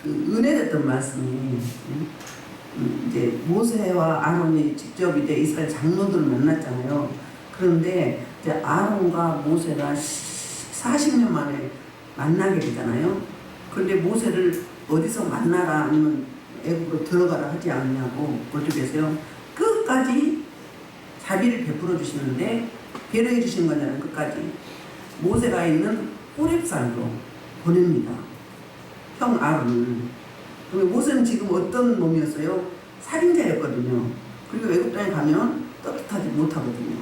그 은혜됐던 말씀이 이제 모세와 아론이 직접 이제 이스라엘 장로들을 만났잖아요. 그런데 이제 아론과 모세가 40년 만에 만나게 되잖아요. 그런데 모세를 어디서 만나라 아니면 애국으로 들어가라 하지 않냐고 어떻게 계세요? 끝까지 자비를 베풀어 주시는데 배려해 주신 거잖아요. 끝까지 모세가 있는 호렙산으로 보냅니다. 형 아론을. 그러면 모세는 지금 어떤 몸이었어요? 살인자였거든요. 그리고 외국 땅에 가면 떳떳하지 못하거든요.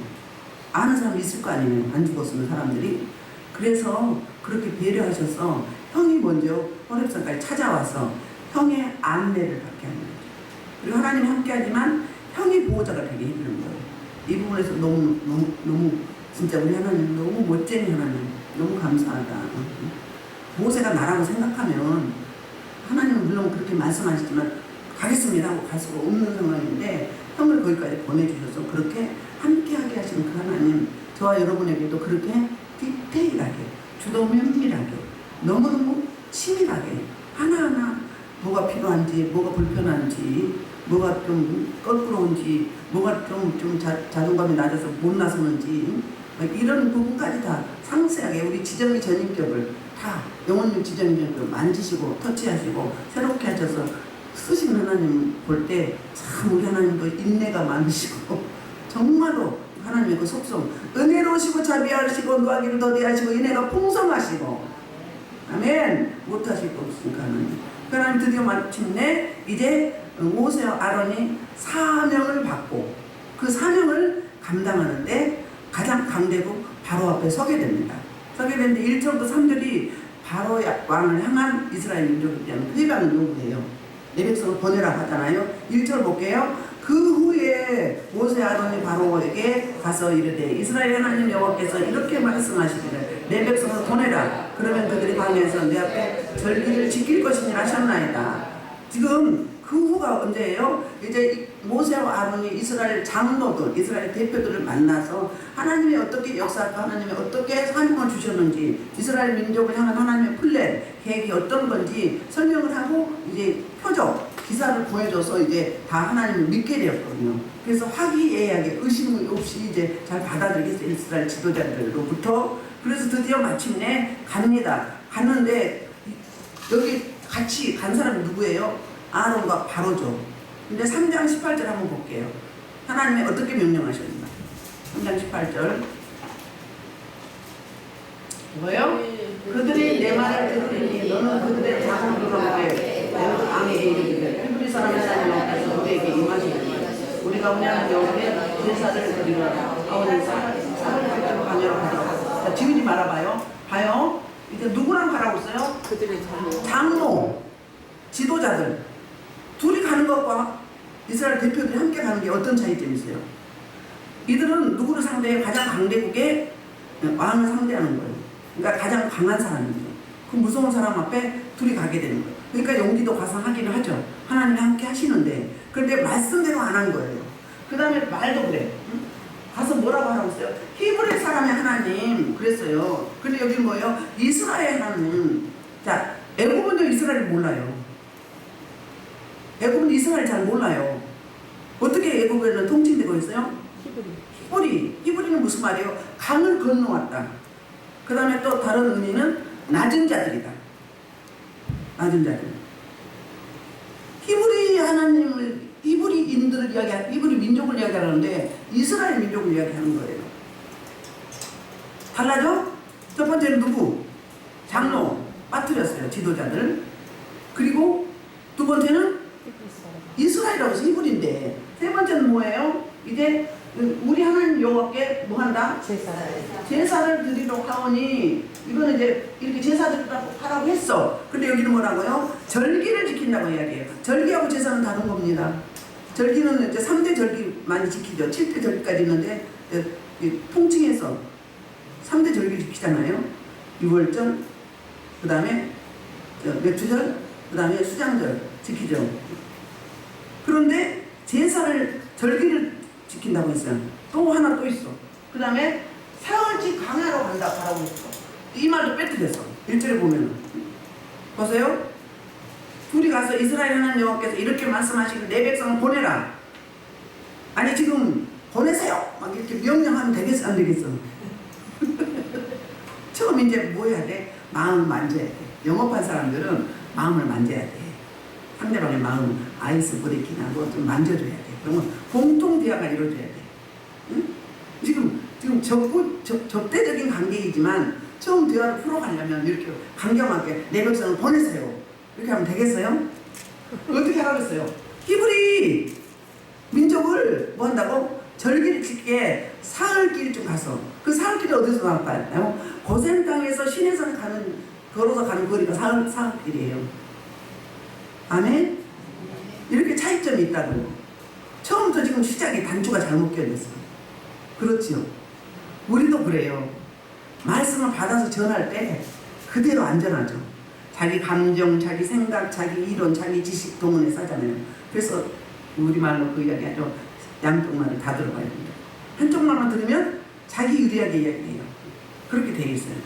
아는 사람이 있을 거 아니에요. 안 죽었으면 사람들이. 그래서 그렇게 배려하셔서 형이 먼저 호렙산까지 찾아와서 형의 안내를 받게 하는 거죠. 그리고 하나님 함께 하지만 형이 보호자가 되게 해주는 거예요. 이 부분에서 너무 진짜 우리 하나님 너무 멋쟁이 하나님 너무 감사하다. 모세가 나라고 생각하면 하나님은 물론 그렇게 말씀하시지만 가겠습니다 하고 갈 수가 없는 상황인데 형을 거기까지 보내주셔서 그렇게 함께하게 하시는 그 하나님 저와 여러분에게도 그렇게 디테일하게 주도 면밀하게 너무너무 치밀하게 하나하나 뭐가 필요한지 뭐가 불편한지 뭐가 좀 껄끄러운지 뭐가 좀 자존감이 낮아서 못 나서는지 이런 부분까지 다 상세하게 우리 지정의 전인격을 다 영혼님 지정의 전인격을 만지시고 터치하시고 새롭게 하셔서 쓰시는 하나님 볼 때 참 우리 하나님도 인내가 많으시고 정말로 하나님의 그 속성 은혜로우시고 자비하시고 노하기를 더디하시고 인내가 풍성하시고 아멘 못하실 거 없으니까 하나님 드디어 마침내 이제 모세와 아론이 사명을 받고 그 사명을 감당하는데 가장 강대국 바로 앞에 서게 됩니다. 서게 되는데 1절부터 3절이 바로 왕을 향한 이스라엘 민족에 대한 회방을 요구해요. 내 백성을 보내라 하잖아요. 1절 볼게요. 그 후에 모세 아론이 바로에게 가서 이르되 이스라엘 하나님 여호와께서 이렇게 말씀하시기를 내 백성을 보내라. 그러면 그들이 광야에서 내 앞에 절기를 지킬 것이니라 하셨나이다. 지금 그 후가 언제예요? 이제 모세와 아론이 이스라엘 장로들, 이스라엘 대표들을 만나서 하나님이 어떻게 역사하고 하나님이 어떻게 사명을 주셨는지 이스라엘 민족을 향한 하나님의 플랜, 계획이 어떤 건지 설명을 하고 이제 표적, 기사를 보여줘서 이제 다 하나님을 믿게 되었거든요. 그래서 화기애애하게 의심 없이 이제 잘 받아들이겠어요. 이스라엘 지도자들로부터. 그래서 드디어 마침내 갑니다. 갔는데 여기 같이 간 사람이 누구예요? 아론과 바로죠. 근데 3장 18절 한번 볼게요. 하나님이 어떻게 명령하셨나? 3장 18절 뭐예요? 그들이 내 말을 들으니 너는 그들의 자손들에게 왕에게 이르기를 히브리 사람의 사람께서 우리에게 임하시니 우리가 운영하는 여호와께 제사를 드리라. 아론이 사람을 광야로 가더라. 자, 지우지 말아봐요. 봐요. 이제 누구랑 가라고 했어요? 그들의 장로, 지도자들 둘이 가는 것과 이스라엘 대표들이 함께 가는 게 어떤 차이점이 있어요? 이들은 누구를 상대해? 가장 강대국의 왕을 상대하는 거예요. 그러니까 가장 강한 사람입니다. 그 무서운 사람 앞에 둘이 가게 되는 거예요. 그러니까 용기도 가서 하기는 하죠. 하나님이 함께 하시는데 그런데 말씀대로 안 한 거예요. 그 다음에 말도 그래. 응? 가서 뭐라고 하라고 했어요? 히브리 사람의 하나님 그랬어요. 근데 여기 뭐예요? 이스라엘 하나님. 자, 애굽은 이스라엘을 몰라요. 애굽은 이스라엘 잘 몰라요. 어떻게 애굽에는 통칭되고 있어요? 히브리는 무슨 말이에요? 강을 건너왔다. 그 다음에 또 다른 의미는 낮은 자들이다. 낮은 자들. 히브리 하나님을 히브리인들을 이야기하는 히브리 민족을 이야기하는데 이스라엘 민족을 이야기하는 거예요. 달라져? 첫 번째는 누구? 장로 빠뜨렸어요. 지도자들. 그리고 두 번째는 이스라엘이라고 해서 히브리인데 세 번째는 뭐예요? 이제 우리 하나님 여호와께 뭐 한다? 제사를 드리도록 하오니 이거는 이제 이렇게 제사 드리도록 하라고 했어. 근데 여기는 뭐라고요? 절기를 지킨다고 이야기해요. 절기하고 제사는 다른 겁니다. 절기는 이제 3대 절기 많이 지키죠. 7대 절기까지 있는데 통칭해서 3대 절기 지키잖아요. 유월절, 그 다음에 맥주절, 그 다음에 수장절 지키죠. 그런데 제사를 절기를 지킨다고 했어요. 또 하나 또 있어. 그 다음에 사흘째 광야로 가라고 했어. 이 말도 빼뜨렸어. 1절에 보면 보세요. 둘이 가서 이스라엘 하나님 여호와께서 이렇게 말씀하시길 내 백성을 보내라. 아니 지금 보내세요 막 이렇게 명령하면 되겠어 안 되겠어? 처음 이제 뭐 해야 돼? 마음을 만져야 돼. 영업한 사람들은 마음을 만져야 돼. 상대방의 마음 아이스 브레이킹이나 뭐 좀 만져줘야 돼. 그러면 공통 대화가 이루어져야 돼. 응? 지금 적대적인 관계이지만 처음 대화를 풀어가려면 이렇게 강경하게 내 백성을 보내세요. 이렇게 하면 되겠어요? 어떻게 하라겠어요? 히브리 민족을 뭐 한다고? 절기를 짓게 사흘길 좀 가서 그 사흘길이 어디서 나올까요? 고센 땅에서 시내산 걸어서 가는 거리가 사흘길이에요. 아멘? 이렇게 차이점이 있다고요. 처음부터 지금 시작이 단추가 잘못 껴있어요. 그렇지요? 우리도 그래요. 말씀을 받아서 전할 때 그대로 안 전하죠. 자기 감정, 자기 생각, 자기 이론, 자기 지식 동원해 싸잖아요. 그래서 우리말로 그 이야기하죠. 양쪽 말을 다 들어봐야 됩니다. 한쪽 말만 들으면 자기 유리하게 이야기해요. 그렇게 돼 있어요.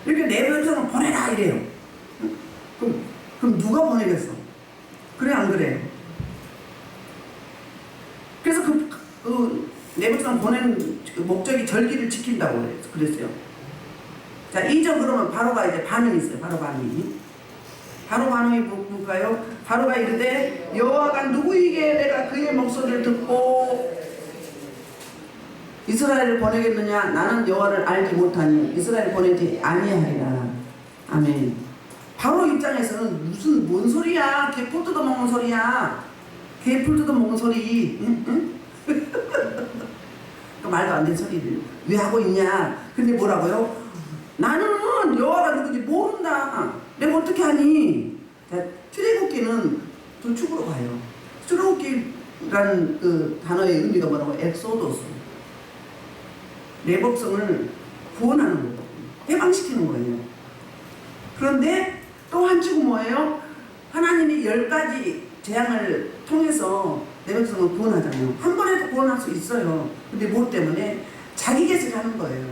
이렇게 내 백성을 보내라 이래요. 그럼 누가 보내겠어? 그래 안 그래요? 그래서 내 백성 보내는 목적이 절기를 지킨다고 그랬어요. 자, 이전 그러면 바로가 이제 반응이 있어요. 바로 반응이 뭘까요? 바로가 이르되 여호와가 누구에게 내가 그의 목소리를 듣고 이스라엘을 보내겠느냐? 나는 여호와를 알지 못하니 이스라엘을 보내지 아니하리라. 아멘. 바로 입장에서는 뭔 소리야? 개풀 뜯어먹는 소리야. 개풀 뜯어먹는 소리. 응? 말도 안 되는 소리를 왜 하고 있냐? 근데 뭐라고요? 나는 여호와가 누군지 모른다. 내가 어떻게 하니? 자, 출애굽기는 두 축으로 가요. 출애굽기라는 그 단어의 의미가 뭐라고? 엑소도스. 내 백성을 구원하는 거예요. 해방시키는 거예요. 그런데 또 한 축은 뭐예요? 하나님이 10가지 재앙을 통해서 내 백성을 구원하잖아요. 한 번에도 구원할 수 있어요. 근데 뭐 때문에? 자기 계시를 하는 거예요.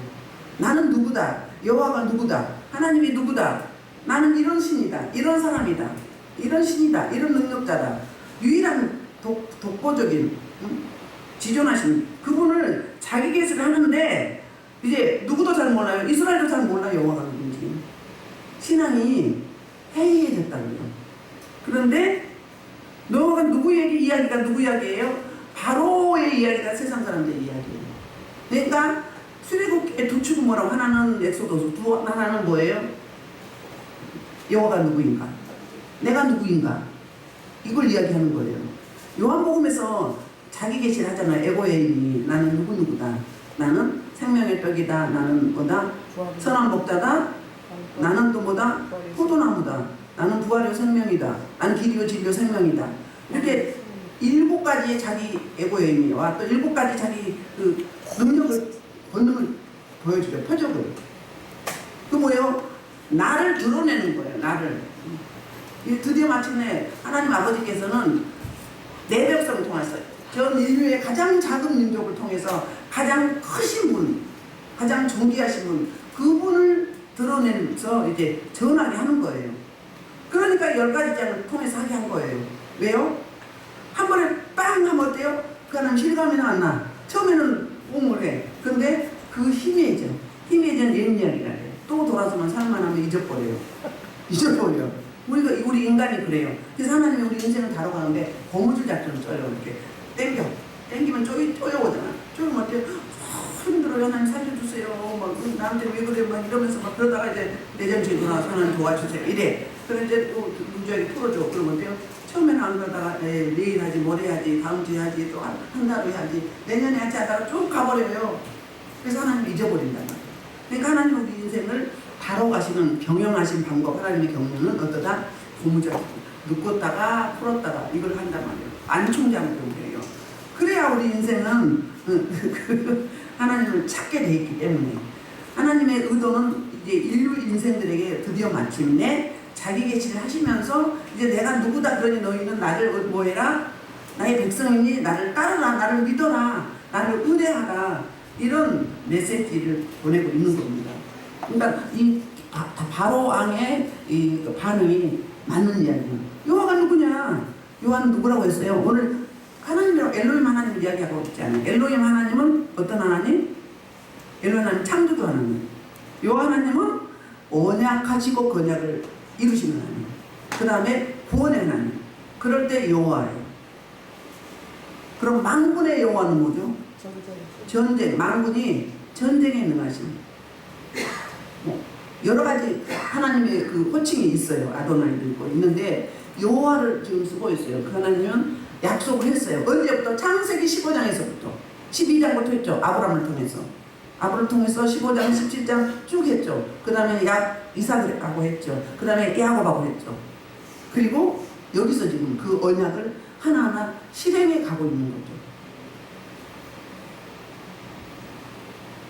나는 누구다. 여호와가 누구다. 하나님이 누구다. 나는 이런 신이다. 이런 사람이다. 이런 신이다. 이런 능력자다. 유일한 독보적인 지존하신 그분을 자기 계시를 하는데 이제 누구도 잘 몰라요. 이스라엘도 잘 몰라요. 여호와가 누군지. 신앙이 해이해졌다고요. 그런데 여호와가 누구 이야기가 누구 이야기예요? 바로의 이야기가 세상 사람들의 이야기예요. 그러니까 출애굽기의 두 축은 뭐라고? 하나는 엑소도스, 하나는 뭐예요? 여호와가 누구인가? 내가 누구인가? 이걸 이야기하는 거예요. 요한복음에서 자기 계시를 하잖아요. 에고에임이 나는 누구다. 나는 생명의 떡이다. 나는 뭐다? 선한 목자다. 나는 또 뭐다? 포도나무다. 나는 부활의 생명이다. 나는 길이요 진리요 생명이다. 이렇게 7가지의 자기 에고에임이와 또 7가지 자기 그 능력을 본능을 보여주죠. 표적을. 그 뭐예요? 나를 드러내는 거예요. 나를. 드디어 마침내 하나님 아버지께서는 내 백성을 통해서 전 인류의 가장 작은 민족을 통해서 가장 크신 분, 가장 존귀하신 분, 그분을 드러내면서 이제 전하게 하는 거예요. 그러니까 10가지 장을 통해서 하게 한 거예요. 왜요? 한 번에 빵 하면 어때요? 그 하나님 실감이 나. 처음에는 우물해. 근데 그 희미해져. 희미해지는 옛 이야기가 돼. 또 돌아서만 살만하면 잊어버려요. 우리 인간이 그래요. 그래서 하나님이 우리 인생을 다뤄가는데 고무줄 잡처럼 쪼여. 이렇게 땡기면 쪼여오잖아. 쪼이면 어때요? 힘들어요. 하나님 살려주세요. 막 나한테 왜 그래? 막 이러면서 막 그러다가 이제 내전주에 돌아와서 하나님 도와주세요. 이래. 그럼 이제 또 문제하게 풀어줘. 그러면 어때요? 처음에는 안 그러다가 내일 하지, 모레 하지, 다음 주에 하지, 또 한 달 후에 하지, 내년에 하지 하다가 쭉 가버려요. 그래서 하나님 잊어버린단 말이에요. 그러니까 하나님 우리 인생을 다뤄가시는 경영하신 방법, 하나님의 경륜은 어떠다? 고무줄 묶었다가 풀었다가 이걸 한단 말이에요. 안총장으로 해요. 그래야 우리 인생은 하나님을 찾게 돼 있기 때문에 하나님의 의도는 이제 인류 인생들에게 드디어 마침내 자기 계시를 하시면서 이제 내가 누구다 그러니 너희는 나를 뭐해라? 나의 백성이니 나를 따르라, 나를 믿어라, 나를 의뢰하라, 이런 메시지를 보내고 있는 겁니다. 그러니까 이 바로 왕의 이 반응이 맞는 이야기입니다. 여호와가 누구냐? 요한은 누구라고 했어요? 오늘 하나님이라고 엘로힘 하나님을 이야기하고 있지 않아요. 엘로힘 하나님은 어떤 하나님? 엘로힘 하나님 창조주 하나님. 요 하나님은 언약하시고 언약을 이루시는 하나님. 그 다음에 구원의 하나님. 그럴 때 여호와예요. 그럼 만군의 여호와는 뭐죠? 전쟁. 만군이 전쟁에 능하신. 여러 가지 하나님의 그 호칭이 있어요. 아도나이도 있고 있는데 여호와를 지금 쓰고 있어요. 그 하나님은 약속을 했어요. 언제부터? 창세기 15장에서부터 12장부터 했죠. 아브라함을 통해서. 아브라함을 통해서 15장, 17장 쭉 했죠. 그 다음에 이삭하고 했죠. 그 다음에 야곱하고 했죠. 그리고 여기서 지금 그 언약을 하나하나 실행해 가고 있는 거죠.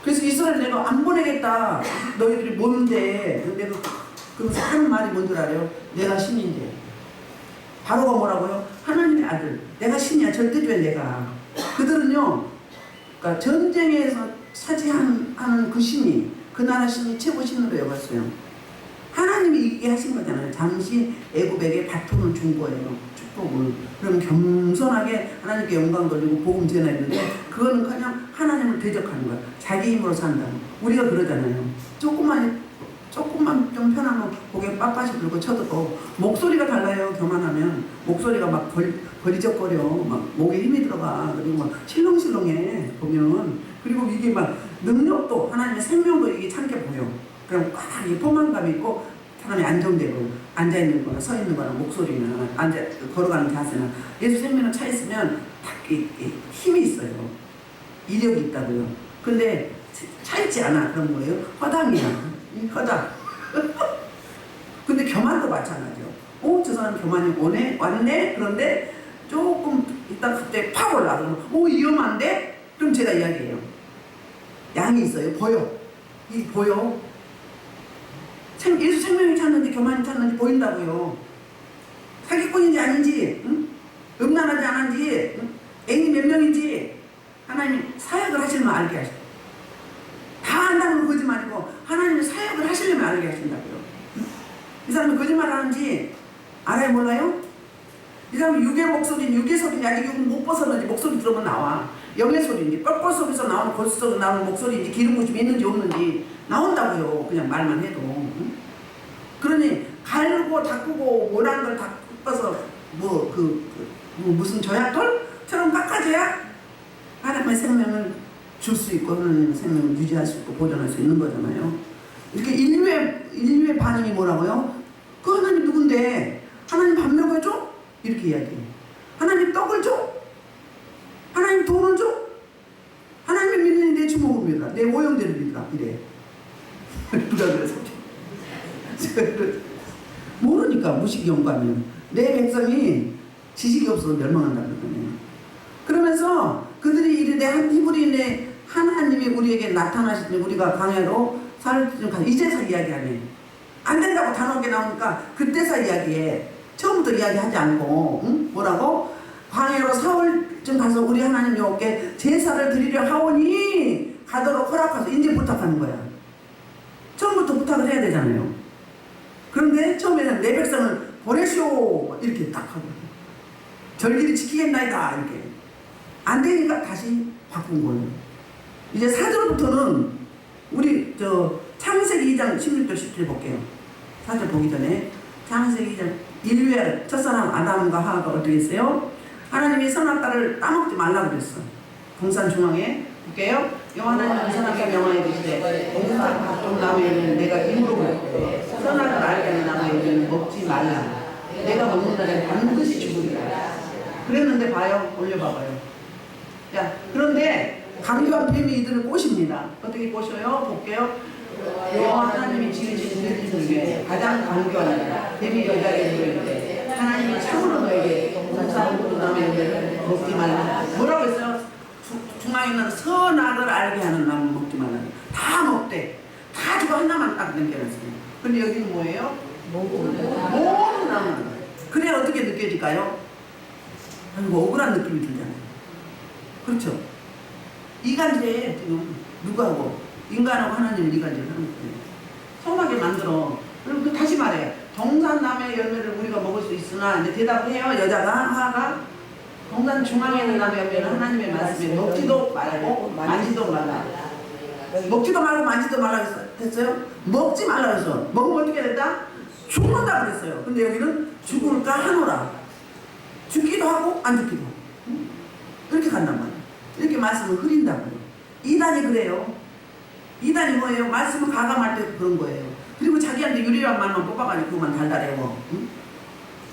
그래서 이스라엘 내가 안 보내겠다. 너희들이 뭔데? 내가 그러면서 하는 말이 뭔 줄 알아요? 내가 신인데. 바로가 뭐라고요? 하나님의 아들. 내가 신이야. 절대주의 내가. 그들은요. 그러니까 전쟁에서 차지하는 그 신이 그 나라 신이 최고 신으로 여겼어요. 하나님이 이기게 하신 거잖아요. 잠시 애굽에게 바톤을 준 거예요. 축복을. 그럼 겸손하게 하나님께 영광 돌리고 복음 전했는데 그거는 그냥 하나님을 대적하는 거야. 자기 힘으로 산다. 우리가 그러잖아요. 조금만 좀 편하면 고개 빳빳이 들고 쳐도 목소리가 달라요. 교만하면 목소리가 막 버리적거려. 막 목에 힘이 들어가. 그리고 막 실렁실렁해 보면. 그리고 이게 막 능력도 하나님의 생명도 이게 참게 보여. 그럼 꽉 이 포만감이 있고 사람이 안정되고 앉아있는 거나 서 있는 거나 목소리나 걸어가는 자세나 예수 생명은 차 있으면 딱 힘이 있어요. 이력이 있다고요. 근데 차 있지 않아. 그런 거예요. 허당이야. 허당. 근데 교만도 마찬가지요. 저 사람 교만이 왔네? 그런데 조금 이따 그때 팍 올라. 그러면 위험한데? 그럼 제가 이야기해요. 양이 있어요. 보여. 보여. 예수 생명이 찾는지 교만이 찾는지 보인다고요. 사기꾼인지 아닌지, 응? 음란하지 않은지, 응? 애인이 몇 명인지 하나님 사역을 하시려면 알게 하셔. 다 안다는 건 거짓말이고 하나님이 사역을 하시려면 알게 하신다고요. 응? 이 사람이 거짓말 하는지 알아요 몰라요? 이 사람이 육의 목소리인지 육의 소리인지 아직 육은 못 벗었는지 목소리 들으면 나와. 영의 소리인지 뻘뻘 속에서 나오는 골수 속에서 나오는 목소리인지 기름 부심이 있는지 없는지 나온다고요. 그냥 말만 해도. 응? 그러니 갈고 닦고 원하는 걸 다 꺾어서 무슨 저약돌처럼 깎아줘야 하나님의 생명을 줄 수 있고 하나님의 생명을 유지할 수 있고 보존할 수 있는 거잖아요. 이렇게 인류의 반응이 뭐라고요? 그 하나님 누군데? 하나님 밥 먹여줘? 이렇게 이야기해요. 하나님 떡을 줘? 하나님 돈을 줘? 하나님을 믿는 내 주먹을 믿어라. 내 오형제를 믿어라. 이래. 누가 그래서 모르니까 무식이 영감이면 내 백성이 지식이 없어서 멸망한다는 거예요. 그러면서 그들이 이르되 히브리인의 하나님이 우리에게 나타나시더니 우리가 광야로 이제서 이야기하네. 안 된다고 단호하게 나오니까 그때서 이야기해. 처음부터 이야기하지 않고 응? 뭐라고? 광야로 사흘쯤 가서 우리 하나님 여호와께 제사를 드리려 하오니 가도록 허락하소. 이제 부탁하는 거야. 처음부터 부탁을 해야 되잖아요. 그런데 처음에는 내 백성을 보내시오 이렇게 딱 하고 절기를 지키겠나이다 이렇게 안 되니까 다시 바꾼 거예요. 이제 4절부터는 우리 창세기 2장 16절 17절 볼게요. 4절 보기 전에 창세기 2장 인류의 첫사람 아담과 하와가 어떻게 했어요? 하나님이 선악과를 따먹지 말라고 그랬어. 동산 중앙에 볼게요. 여호와는 선악과 명하여 이르시되 동산 각종 나무에는 내가 입으로 먹고 선악을 알게 하는 나무에는 먹지 말라. 내가 먹는 날에 반드시 죽으리라. 그랬는데 봐요. 올려봐봐요. 자, 그런데 강교한 뱀이 이들을 꼬십니다. 어떻게 꼬셔요? 볼게요. 여호와 하나님이 지으신 들 중에 가장 강교한 뱀이 여자에게 이르되 하나님이 참으로 너에게 동산 모두 나무에 먹지 말라. 뭐라고 했어요? 중앙에 있는 선악을 알게 하는 나무 먹지 말라. 다 먹대. 다 주고 하나만 딱 남겨놨어요. 근데 여기는 뭐예요? 모든 나무. 그래 어떻게 느껴질까요? 아이고 억울한 느낌이 들잖아요. 그렇죠? 이간질 지금 누구하고 인간하고 하나님을 이간질 하는 거예요. 성하게 만들어. 그리고 다시 말해. 동산남의 열매를 우리가 먹을 수 있으나 이제 대답을 해요. 여자가 하가 동산 중앙에 있는 남의 열매는 하나님의 말씀에 먹지도 말고 만지도 말라. 먹지도 말고 만지도 말라 했어요. 먹지 말라 그랬어. 먹으면 어떻게 된다? 죽는다 그랬어요. 근데 여기는 죽을까 하노라. 죽기도 하고 안 죽기도 하고. 그렇게 간단 말이에요. 이렇게 말씀을 흐린다고요. 이단이 그래요. 이단이 뭐예요? 말씀을 가감할 때 그런 거예요. 그리고 자기한테 유리한 말만 뽑아가지고 그만 달달해요. 응?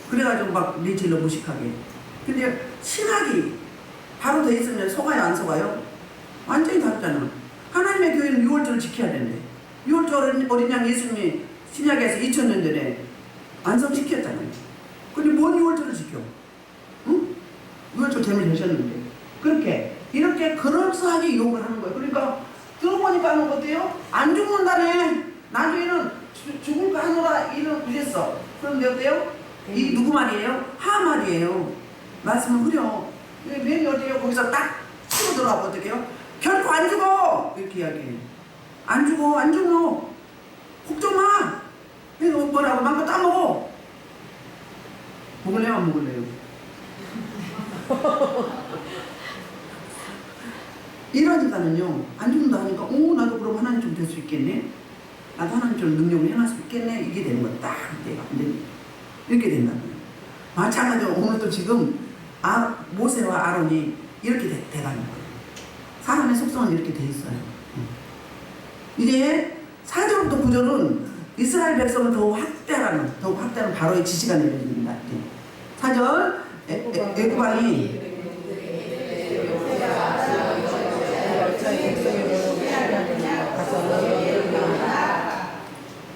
그래가지고 막 내질러 무식하게. 근데 신학이 바로 돼 있으면 속아요 안 속아요? 완전히 다르잖아. 하나님의 교회는 6월절을 지켜야 되는데 6월절 어린 양 예수님이 신약에서 2000년 전에 완성시켰잖아요. 근데 뭔 6월절을 지켜? 응? 6월절 재미 되셨는데 그렇게 이렇게 그럴싸하게 욕을 하는 거예요. 그러니까 들어보니까 하는 거 어때요? 안 죽는다네. 나중에는 죽을까 하노라 이랬어. 그런데 어때요? 이 누구 말이에요? 하 말이에요. 말씀을 흐려. 맨이 어때요? 거기서 딱 치고 들어가면 어떻게 해요? 결코 안 죽어! 이렇게 이야기해요. 안 죽어, 안 죽어. 걱정 마. 뭐라고? 맘껏 따먹어. 먹을래요, 안 먹을래요? 이러니까는요, 안 죽는다 하니까, 오, 나도 그럼 하나님 좀 될 수 있겠네? 나도 하나님 좀 능력을 행할 수 있겠네? 이게 되는 거야. 딱 내가. 근데 이렇게 된다는 거예요. 마찬가지로 오늘도 지금 모세와 아론이 이렇게 돼가는 거예요. 사람의 속성은 이렇게 돼 있어요. 이제 4절부터 9절은 이스라엘 백성을 더욱 확대하는 바로의 지시가 내려집니다. 4절 애굽왕이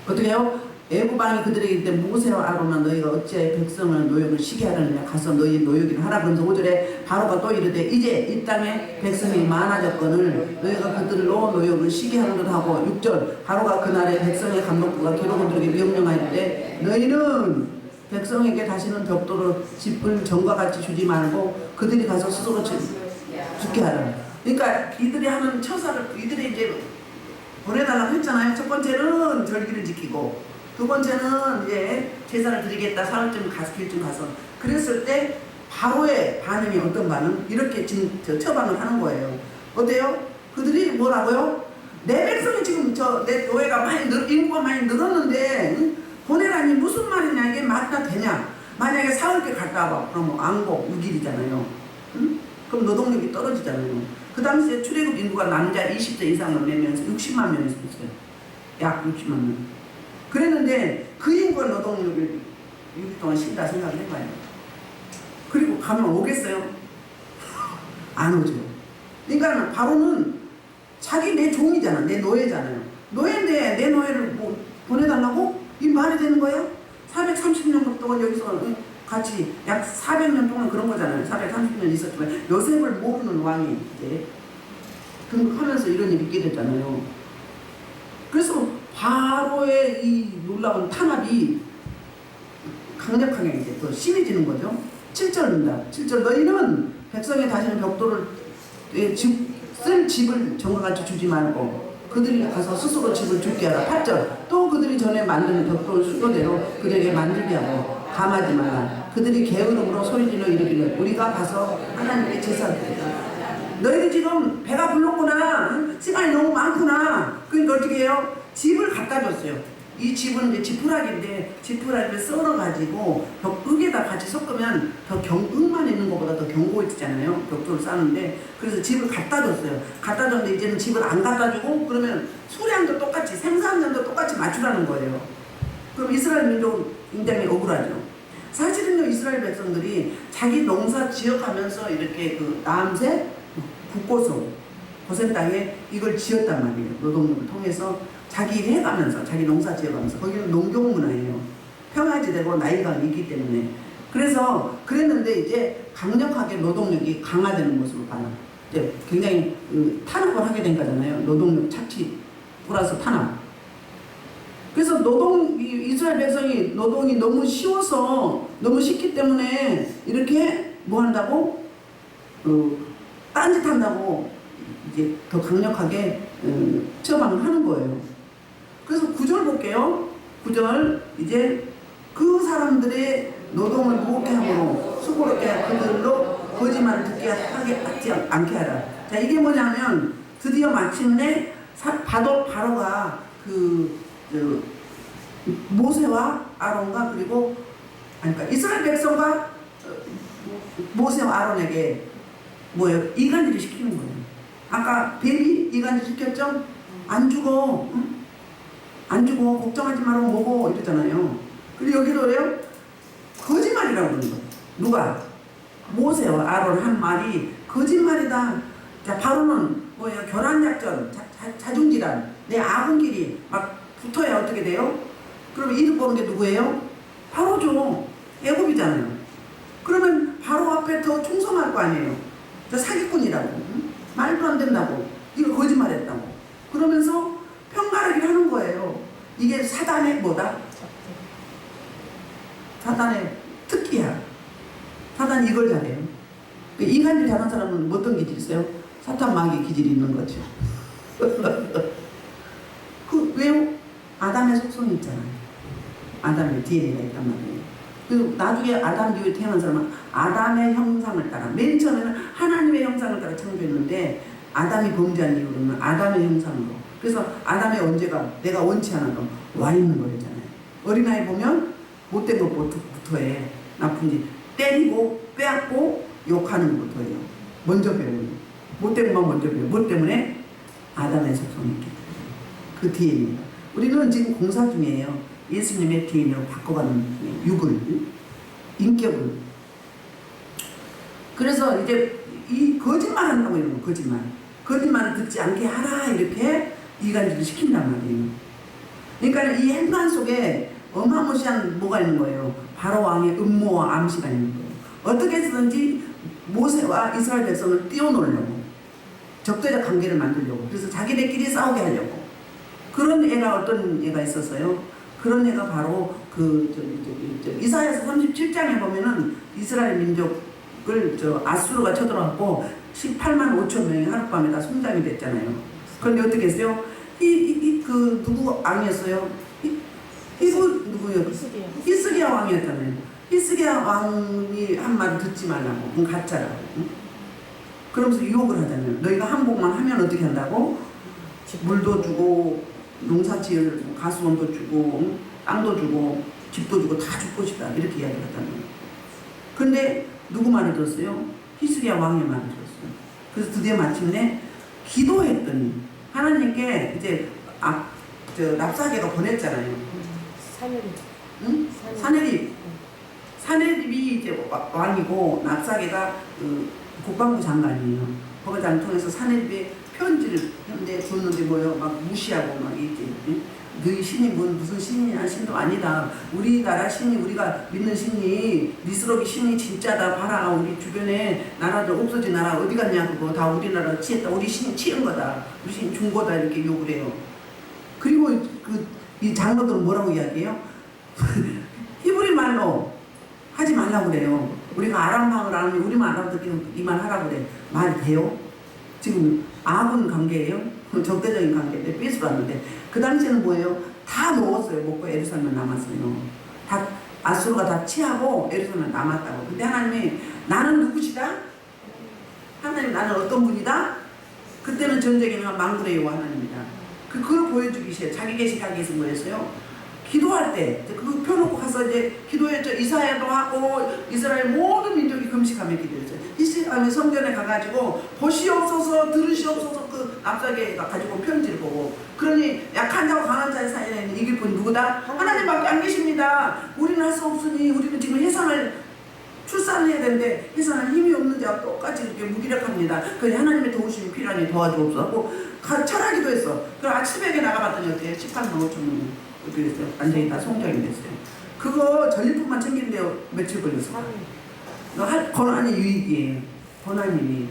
어떻게 해요? 애굽왕이 그들에게 이르되 모세와 아론아 너희가 어찌하여 백성을 노역을 시게 하느냐 가서 너희 노역을 하라. 그러면서 5절에 바로가 또 이르되 이제 이 땅에 백성이 많아졌거늘 너희가 그들로 노역을 시게 하는 하고 6절 바로가 그날에 백성의 감독부가 기록원들에게 명령하였되 너희는 백성에게 다시는 벽돌을 짚을 전과 같이 주지 말고 그들이 가서 스스로 죽게 하라. 그러니까 이들이 하는 처사를 이들이 이제 보내달라고 했잖아요. 첫 번째는 절기를 지키고 두 번째는 이제 제사를 드리겠다. 사흘쯤 가서 길쯤 가서 그랬을 때 바로의 반응이 어떤 반응? 이렇게 지금 처방을 하는 거예요. 어때요? 그들이 뭐라고요? 내 백성이 지금 내 노예가 인구가 많이 늘었는데 응? 보내라니 무슨 말이냐 이게 말이나 되냐? 만약에 사흘께 갔다 와봐. 그럼 왕복 6일이잖아요. 응? 그럼 노동력이 떨어지잖아요. 그 당시에 출애굽 인구가 남자 20세 이상을 내면서 60만 명이 있었어요. 약 60만 명. 그랬는데 그 인구가 노동력을 6일 동안 쉰다 생각을 해봐요. 그리고 가면 오겠어요? 안 오죠. 그러니까 바로는 자기 내 종이잖아. 내 노예잖아요. 노예인데 내 노예를 뭐 보내달라고? 이 말이 되는 거야? 430년 동안 여기서 같이 약 400년 동안 그런 거잖아요. 430년 있었지만 요셉을 모르는 왕이 이제 등극하면서 이런 일이 있게 됐잖아요. 그래서 바로의 이 놀라운 탄압이 강력하게 이제 더 심해지는 거죠. 7절입니다. 7절 너희는 백성에 다시는 벽돌을 쓸 집을 정과같이 주지 말고 그들이 가서 스스로 집을 죽게 하라. 8절 또 그들이 전에 만드는 벽돌 수도대로 그들에게 만들게 하고 감하지 말라. 그들이 게으름으로 소리질러 이르기를 우리가 가서 하나님께 제사를 드리라. 너희들 지금 배가 불렀구나. 시간이 너무 많구나. 그러니까 어떻게 해요? 집을 갖다 줬어요. 이 집은 이제 지푸라기인데 지푸라기를 썰어가지고 벽에다 같이 섞으면 더 흙만 있는 것보다 더 견고해지잖아요. 벽돌을 싸는데 그래서 집을 갖다 줬어요. 갖다 줬는데 이제는 집을 안 갖다 주고 그러면 수량도 똑같이 생산량도 똑같이 맞추라는 거예요. 그럼 이스라엘 민족은 굉장히 억울하죠. 사실은요 이스라엘 백성들이 자기 농사 지어가면서 이렇게 그 나암새, 북고성, 고센 땅에 이걸 지었단 말이에요. 노동력을 통해서 자기 일 해가면서 자기 농사 지어가면서 거기는 농경 문화예요. 평화지대고 나이가 있기 때문에 그래서 그랬는데 이제 강력하게 노동력이 강화되는 모습을 봐요. 이제 굉장히 탄압을 하게 된 거잖아요. 노동력 착취 플러스 탄압. 그래서 이스라엘 백성이 노동이 너무 쉬워서 너무 쉽기 때문에 이렇게 뭐 한다고 딴짓한다고 이제 더 강력하게 처방을 하는 거예요. 그래서 9절 볼게요. 9절 이제 그 사람들의 노동을 무겁게 함으로 수고롭게 그들로 거짓말을 듣게 하지 않게 하라. 자, 이게 뭐냐면 드디어 마침내 바로가 모세와 아론과 그리고 그러니까 이스라엘 백성과 모세와 아론에게 뭐예요? 이간질을 시키는 거예요. 아까 뱀이 이간질 시켰죠? 안 죽어. 응? 안 죽어. 걱정하지 말고 먹어. 이러잖아요. 그리고 여기도요? 거짓말이라고 그러는 거예요. 누가? 모세와 아론 한 말이 거짓말이다. 자, 바로는 뭐예요? 교란작전, 자중질환, 내 아군끼리 막 붙어야 어떻게 돼요? 그러면 이득 보는 게 누구예요? 바로죠. 애굽이잖아요. 그러면 바로 앞에 더 충성할 거 아니에요. 저 사기꾼이라고. 응? 말도 안 된다고. 이거 거짓말했다고. 그러면서 편가르기를 하는 거예요. 이게 사단의 뭐다? 사단의 특기야. 사단이 이걸 잘해요. 이간질 잘하는 사람은 어떤 기질이 있어요? 사탄 마귀 기질이 있는 거죠. 왜요? 아담의 속성이 있잖아요. 아담의 DNA가 있단 말이에요. 그리고 나중에 아담 뒤에 태어난 사람은 아담의 형상을 따라, 맨 처음에는 하나님의 형상을 따라 창조했는데 아담이 범죄한 이후로는 아담의 형상으로. 그래서 아담의 언제가 내가 원치 않은 건 와 있는 거잖아요. 어린아이 보면 못된 것부터 해. 나쁜 짓 때리고 빼앗고 욕하는 것부터 해요. 먼저 배우는. 못된 것만 먼저 배워요. 뭐 때문에? 아담의 속성이 있기 때문에. 그 DNA입니다. 우리는 지금 공사 중이에요. 예수님의 DNA로 바꿔가는 육을, 인격을. 그래서 이제 이 거짓말 한다고 이러는 거, 거짓말. 거짓말을 듣지 않게 하라, 이렇게 이간질을 시킨단 말이에요. 그러니까 이 행간 속에 어마무시한 뭐가 있는 거예요. 바로 왕의 음모와 암시가 있는 거예요. 어떻게 해서든지 모세와 이스라엘 백성을 띄워놓으려고. 적대적 관계를 만들려고. 그래서 자기네끼리 싸우게 하려고. 그런 애가 어떤 애가 있었어요. 그런 애가 바로 이사야서 37장에 보면은 이스라엘 민족을 아수르가 쳐들어갔고 18만 5천 명이 하룻밤에 다 송장이 됐잖아요. 그런데 어떻게 했어요? 누구 왕이었어요? 누구요? 히스기야 왕이었잖아요. 히스기야 왕이 한 말을 듣지 말라고. 그건 가짜라고. 응? 그러면서 유혹을 하잖아요. 너희가 항복만 하면 어떻게 한다고? 물도 주고 농사지을 가수원도 주고 땅도 주고 집도 주고 다 줄 것이다. 이렇게 이야기를 했다는 거예요. 근데 누구 말을 들었어요? 히스기야 왕의 말을 들었어요. 그래서 드디어 마침내 기도했더니 하나님께 이제 랍사게가 보냈잖아요. 사내립. 응? 사내립이 이제 왕이고 랍사게가 국방부 장관이에요. 거기다 통해서 사내립에 편지를 현대 줬는데 뭐요? 막 무시하고 막 이렇게 너희 신이 무슨 신이냐? 신도 아니다. 우리나라 신이 우리가 믿는 신이 니스로기 신이 진짜다. 봐라. 우리 주변에 나라들 없어진 나라 어디 갔냐 그거 다 우리나라 치했다. 우리 신이 치은 거다. 우리 신이 준 거다. 이렇게 욕을 해요. 그리고 이 장로들은 뭐라고 이야기해요? 히브리 말로 하지 말라고 그래요. 우리가 아람방을 알면 우리만 알아듣기는 이 말 하라고 그래. 말이 돼요? 지금 아군 관계예요? 적대적인 관계인데 삐스로 왔는데 그 당시에는 뭐예요? 다 먹었어요. 먹고 예루살렘에 남았어요. 다 아수르가 다 취하고 예루살렘에 남았다고. 근데 하나님이 나는 누구시다? 하나님 나는 어떤 분이다? 그때는 전쟁에는 망군의 여호와 하나님이다. 그걸 보여주기 시작해. 자기 계시 뭐였어요? 기도할 때 그거 펴놓고 가서 이제 기도했죠. 이사야도 하고 이스라엘 모든 민족이 금식하며 기도했어요. 이스라엘 성전에 가가지고 보시옵소서 들으시옵소서 그 납작에가 가지고 편지를 보고 그러니 약한 자와 강한 자의 사이에는 이길 분이 누구다? 하나님밖에 안 계십니다. 우리는 할 수 없으니 우리는 지금 출산을 해야 되는데 해산할 힘이 없는 자와 똑같이 이렇게 무기력합니다. 그래서 하나님의 도우심이 필요하니 도와주옵소서 하고 철하기도 했어. 그 새벽에 나가봤더니 어때요? 18만 5천 명 그랬어요. 완전히 다 송장이 됐어요. 그거 전리품만 챙기는데 며칠 걸렸어. 고난이 유익이에요. 고난이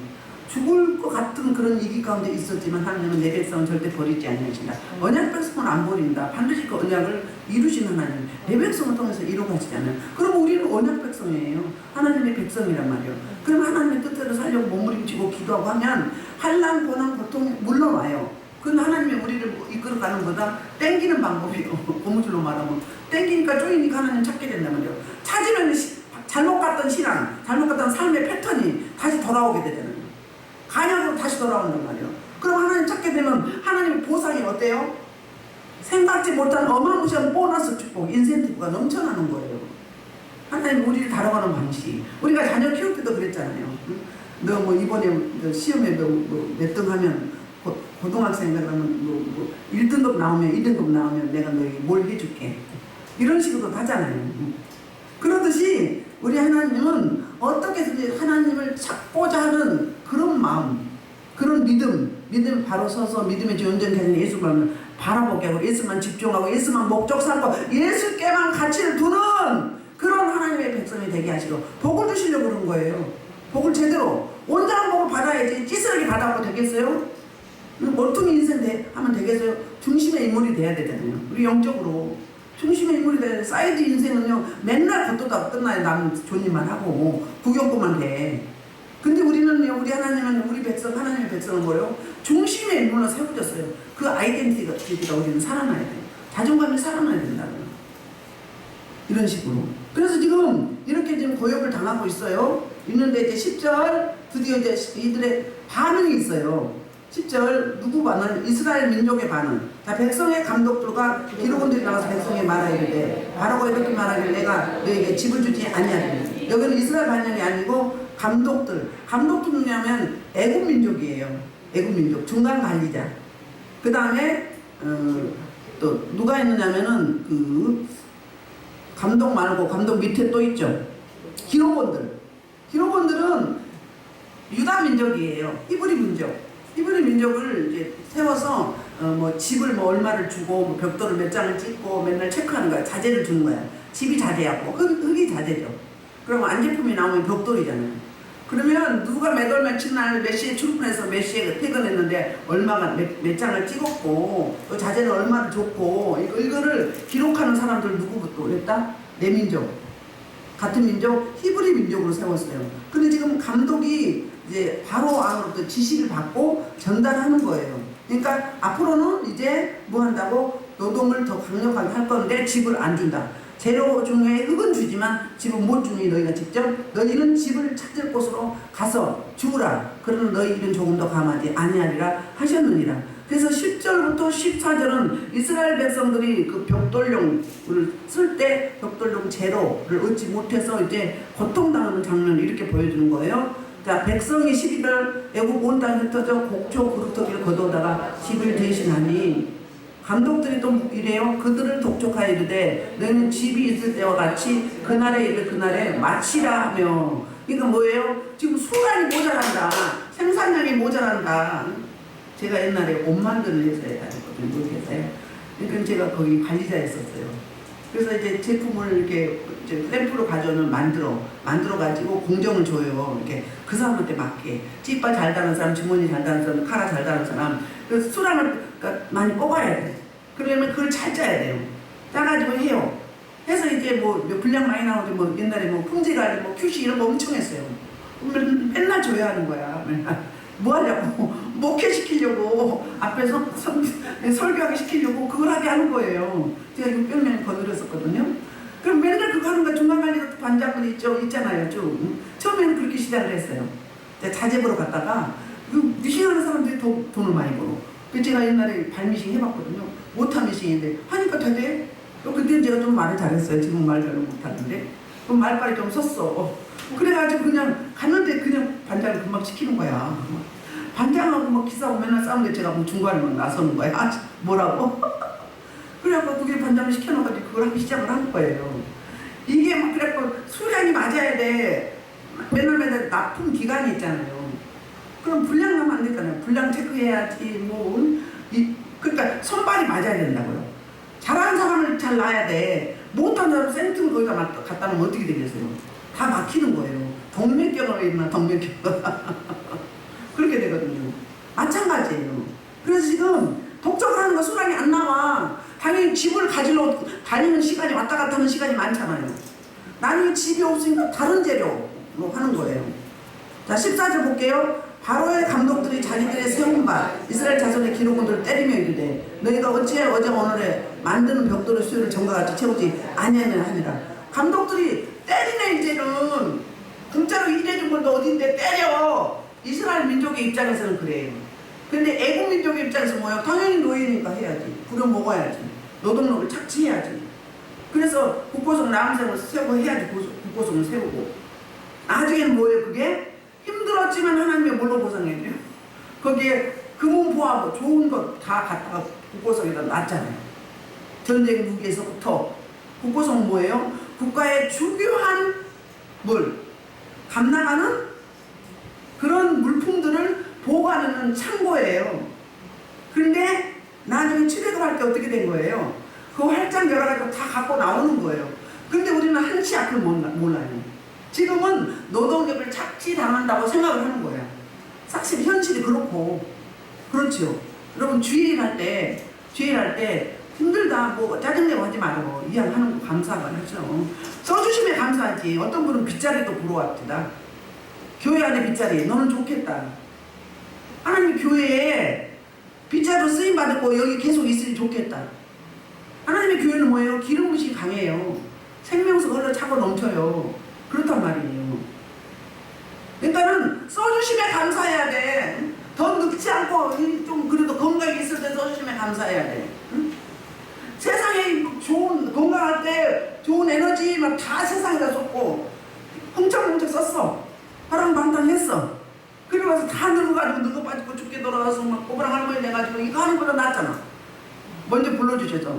죽을 것 같은 그런 위기 가운데 있었지만 하나님은 내 백성은 절대 버리지 않으신다. 언약 백성은 안 버린다. 반드시 그 언약을 이루신 하나님. 내 백성을 통해서 이루가시잖아요. 그럼 우리는 언약 백성이에요. 하나님의 백성이란 말이에요. 그럼 하나님의 뜻대로 살려고 몸부림치고 기도하고 하면 환난, 고난, 고통이 물러와요. 그건 하나님이 우리를 이끌어가는 거다. 땡기는 방법이요. 고무줄로 말하면 땡기니까 쪼이니까 하나님 찾게 된단 말이에요. 찾으면 잘못 갔던 신앙, 잘못 갔던 삶의 패턴이 다시 돌아오게 되잖아요. 간역으로 다시 돌아온단 말이에요. 그럼 하나님 찾게 되면 하나님 보상이 어때요? 생각지 못한 어마무시한 보너스 축복, 인센티브가 넘쳐나는 거예요. 하나님 우리를 다뤄가는 방식. 우리가 자녀 키울 때도 그랬잖아요. 너 뭐 이번에 시험에 몇 등 하면 고등학생이라 그러면 1등급 나오면 2등급 나오면 내가 너에게 뭘 해줄게. 이런 식으로 하잖아요. 그러듯이 우리 하나님은 어떻게든지 하나님을 찾고자 하는 그런 마음, 그런 믿음 바로 서서 믿음의 온전케 예수만 바라보게 하고 예수만 집중하고 예수만 목적 삼고 예수께만 가치를 두는 그런 하나님의 백성이 되게 하시고 복을 주시려고 그런 거예요. 복을 제대로 온전한 복을 받아야지 찌스르게 받아도 되겠어요? 멀뚱히 인생 하면 되겠어요? 중심의 인물이 돼야 되잖아요. 우리 영적으로 중심의 인물이 돼야 돼. 사이드 인생은요 맨날 겉도다 끝나요. 남 존님만 하고 구경꾼만 돼. 근데 우리는요, 우리 하나님은 우리 백성, 하나님의 백성은 뭐예요? 중심의 인물로 세워졌어요. 그 아이덴티티가 우리는 살아나야 돼요. 자존감이 살아나야 된다고요. 이런 식으로. 그래서 지금 이렇게 지금 고역을 당하고 있어요. 있는데 이제 10절 드디어 이제 이들의 반응이 있어요. 10절 누구 반응? 이스라엘 민족의 반응. 자, 백성의 감독들과 기록원들이 나와서 백성에 말하기를 바로가 이렇게 말하기를 내가 너에게 집을 주지 아니하리니. 여기는 이스라엘 반응이 아니고 감독들 누구냐면 애굽 민족이에요. 애굽 민족 중간 관리자. 그 다음에 또 누가 있느냐면은 그 감독 말고 감독 밑에 또 있죠. 기록원들은 유다 민족이에요. 히브리 민족을 이제 세워서 뭐 집을 뭐 얼마를 주고 뭐 벽돌을 몇 장을 찍고 맨날 체크하는 거야. 자재를 주는 거야. 집이 자재하고 흙이 자재죠. 그러면 안제품이 나오면 벽돌이잖아요. 그러면 누가 몇 월 며칠 날 몇 시에 출근해서 몇 시에 퇴근했는데 얼마가 몇 장을 찍었고 또 자재는 얼마를 줬고 이거를 기록하는 사람들 누구부터 그랬다? 내 민족, 같은 민족, 히브리 민족으로 세웠어요. 근데 지금 감독이 이제 바로 안으로부터 지시를 받고 전달하는 거예요. 그러니까 앞으로는 이제 뭐 한다고 노동을 더 강력하게 할 건데 집을 안 준다. 재료 중에 흙은 주지만 집은 못 주니 너희가 직접 너희는 집을 찾을 곳으로 가서 주우라. 그러면 너희 일은 조금 더 감하지 아니하리라 하셨느니라. 그래서 10절부터 14절은 이스라엘 백성들이 그 벽돌용을 쓸 때 벽돌용 재료를 얻지 못해서 이제 고통당하는 장면을 이렇게 보여주는 거예요. 자, 백성이 12절 애굽 온 땅에 흩어져 곡조 그루터기를 거두다가 집을 대신하니 감독들이 또 이래요. 그들을 독촉하여 이르되 너희는 집이 있을 때와 같이 그날의 일을 그날에 마치라 하며. 그러니까 뭐예요? 지금 수량이 모자란다. 생산량이 모자란다. 제가 옛날에 옷 만드는 회사에 다녔거든요. 물회사에. 그러니까 제가 거기 관리자였었어요. 그래서 이제 제품을 이렇게 샘플로 가져오면 만들어 가지고 공정을 줘요. 이렇게 그 사람한테 맞게. 찌빠 잘 다는 사람, 주머니 잘 다는 사람, 카라 잘 다는 사람. 그래서 수량을 많이 뽑아야 돼. 그러면 그걸 잘 짜야 돼요. 짜가지고 해요. 해서 이제 뭐 분량 많이 나오는데 뭐 옛날에 뭐 품질관리 뭐 QC 이런 거 엄청 했어요. 그러면 맨날 줘야 하는 거야. 맨날. 뭐 하려고 목회시키려고 앞에서 설교하게 시키려고 그걸 하게 하는 거예요. 제가 600명 거느렸었거든요. 그럼 맨날 그거 하는 거 중간관리도 반장분이 있잖아요. 좀 처음에는 그렇게 시작을 했어요. 자재보러 갔다가 미싱하는 사람들이 돈을 많이 벌어. 제가 옛날에 발미싱 해봤거든요. 못한 미싱인데 하니까 되대. 그때는 제가 좀 말을 잘했어요. 지금 말 별로 못하는데 그럼 말빨이 좀 섰어. 그래가지고 그냥 갔는데 그냥 반장을 금방 시키는 거야. 반장하고 뭐 기사하고 맨날 싸우는데 제가 뭐 중간에 막 나서는 거야. 아, 뭐라고? 그래갖고 그게 반장을 시켜놔가지고 그걸 하기 시작을 한 거예요. 이게 막 그래갖고 수량이 맞아야 돼. 맨날 납품 기간이 있잖아요. 그럼 분량 나면 안 되잖아요. 분량 체크해야지 그러니까 손발이 맞아야 된다고요. 잘하는 사람을 잘 놔야 돼. 못한 사람 센트를 거기다 갖다 놓으면 어떻게 되겠어요? 다 막히는 거예요. 동맥경화가 있나 동맥경 그렇게 되거든요. 마찬가지예요. 그래서 지금 독촉을 하는 거 수량이 안 나와. 당연히 집을 가지러 다니는 시간이 왔다 갔다 하는 시간이 많잖아요. 나중에 집이 없으니까 다른 재료로 하는 거예요. 자, 14절 볼게요. 바로의 감독들이 자기들의 세운 바 이스라엘 자손의 기록원들을 때리며 이르되 너희가 어찌하여 어제가 오늘에 만드는 벽돌의 수요를 전과 같이 채우지 아니하느냐 하니라. 감독들이 때리네. 이제는 공짜로 일해준 것도 어딘데 때려. 이스라엘 민족의 입장에서는 그래요. 근데 애국 민족의 입장에서 뭐야? 당연히 노예니까 해야지. 부려 먹어야지. 노동력을 착취해야지. 그래서 국고성 남생을 세우고 해야지. 국고성을 세우고. 나중에는 뭐예요? 그게 힘들었지만 하나님이 뭘로 보상해줘요? 거기에 금은보화고 좋은 것 다 갖다가 국고성에다 놨잖아요. 전쟁 무기에서부터. 국고성은 뭐예요? 국가의 주요한 물, 감나가는 그런 물품들을 보관하는 창고예요. 그런데 나중에 취득을 할 때 어떻게 된 거예요? 그 활짝 열어가지고 다 갖고 나오는 거예요. 그런데 우리는 한치 앞을 몰라요. 지금은 노동력을 착취당한다고 생각을 하는 거예요. 사실 현실이 그렇고. 그렇죠. 여러분 주일 할 때 힘들다 뭐 짜증내고 하지 말고 이해하는 거 감사가 하죠. 써주시면 감사하지. 어떤 분은 빗자리도 부러워합니다. 교회 안에 빗자리 너는 좋겠다. 하나님 교회에 빗자리로 쓰임받고 여기 계속 있으니 좋겠다. 하나님의 교회는 뭐예요? 기름 부심이 강해요. 생명수가 흘러 차고 넘쳐요. 그렇단 말이에요. 그러니까는 써주심에 감사해야 돼. 더 늙지 않고 좀 그래도 건강이 있을 때 써주심에 감사해야 돼. 응? 세상에 좋은 건강할 때 좋은 에너지 막 다 세상에다 쏟고 훔쳐훔쳐 썼어. 파랑방탕했어. 그리고 와서 다 늙어가지고 늙어 빠지고 죽게 돌아가서 막 꼬부랑 할머니 돼가지고 이거 하는 거보다 낫잖아. 먼저 불러주셔서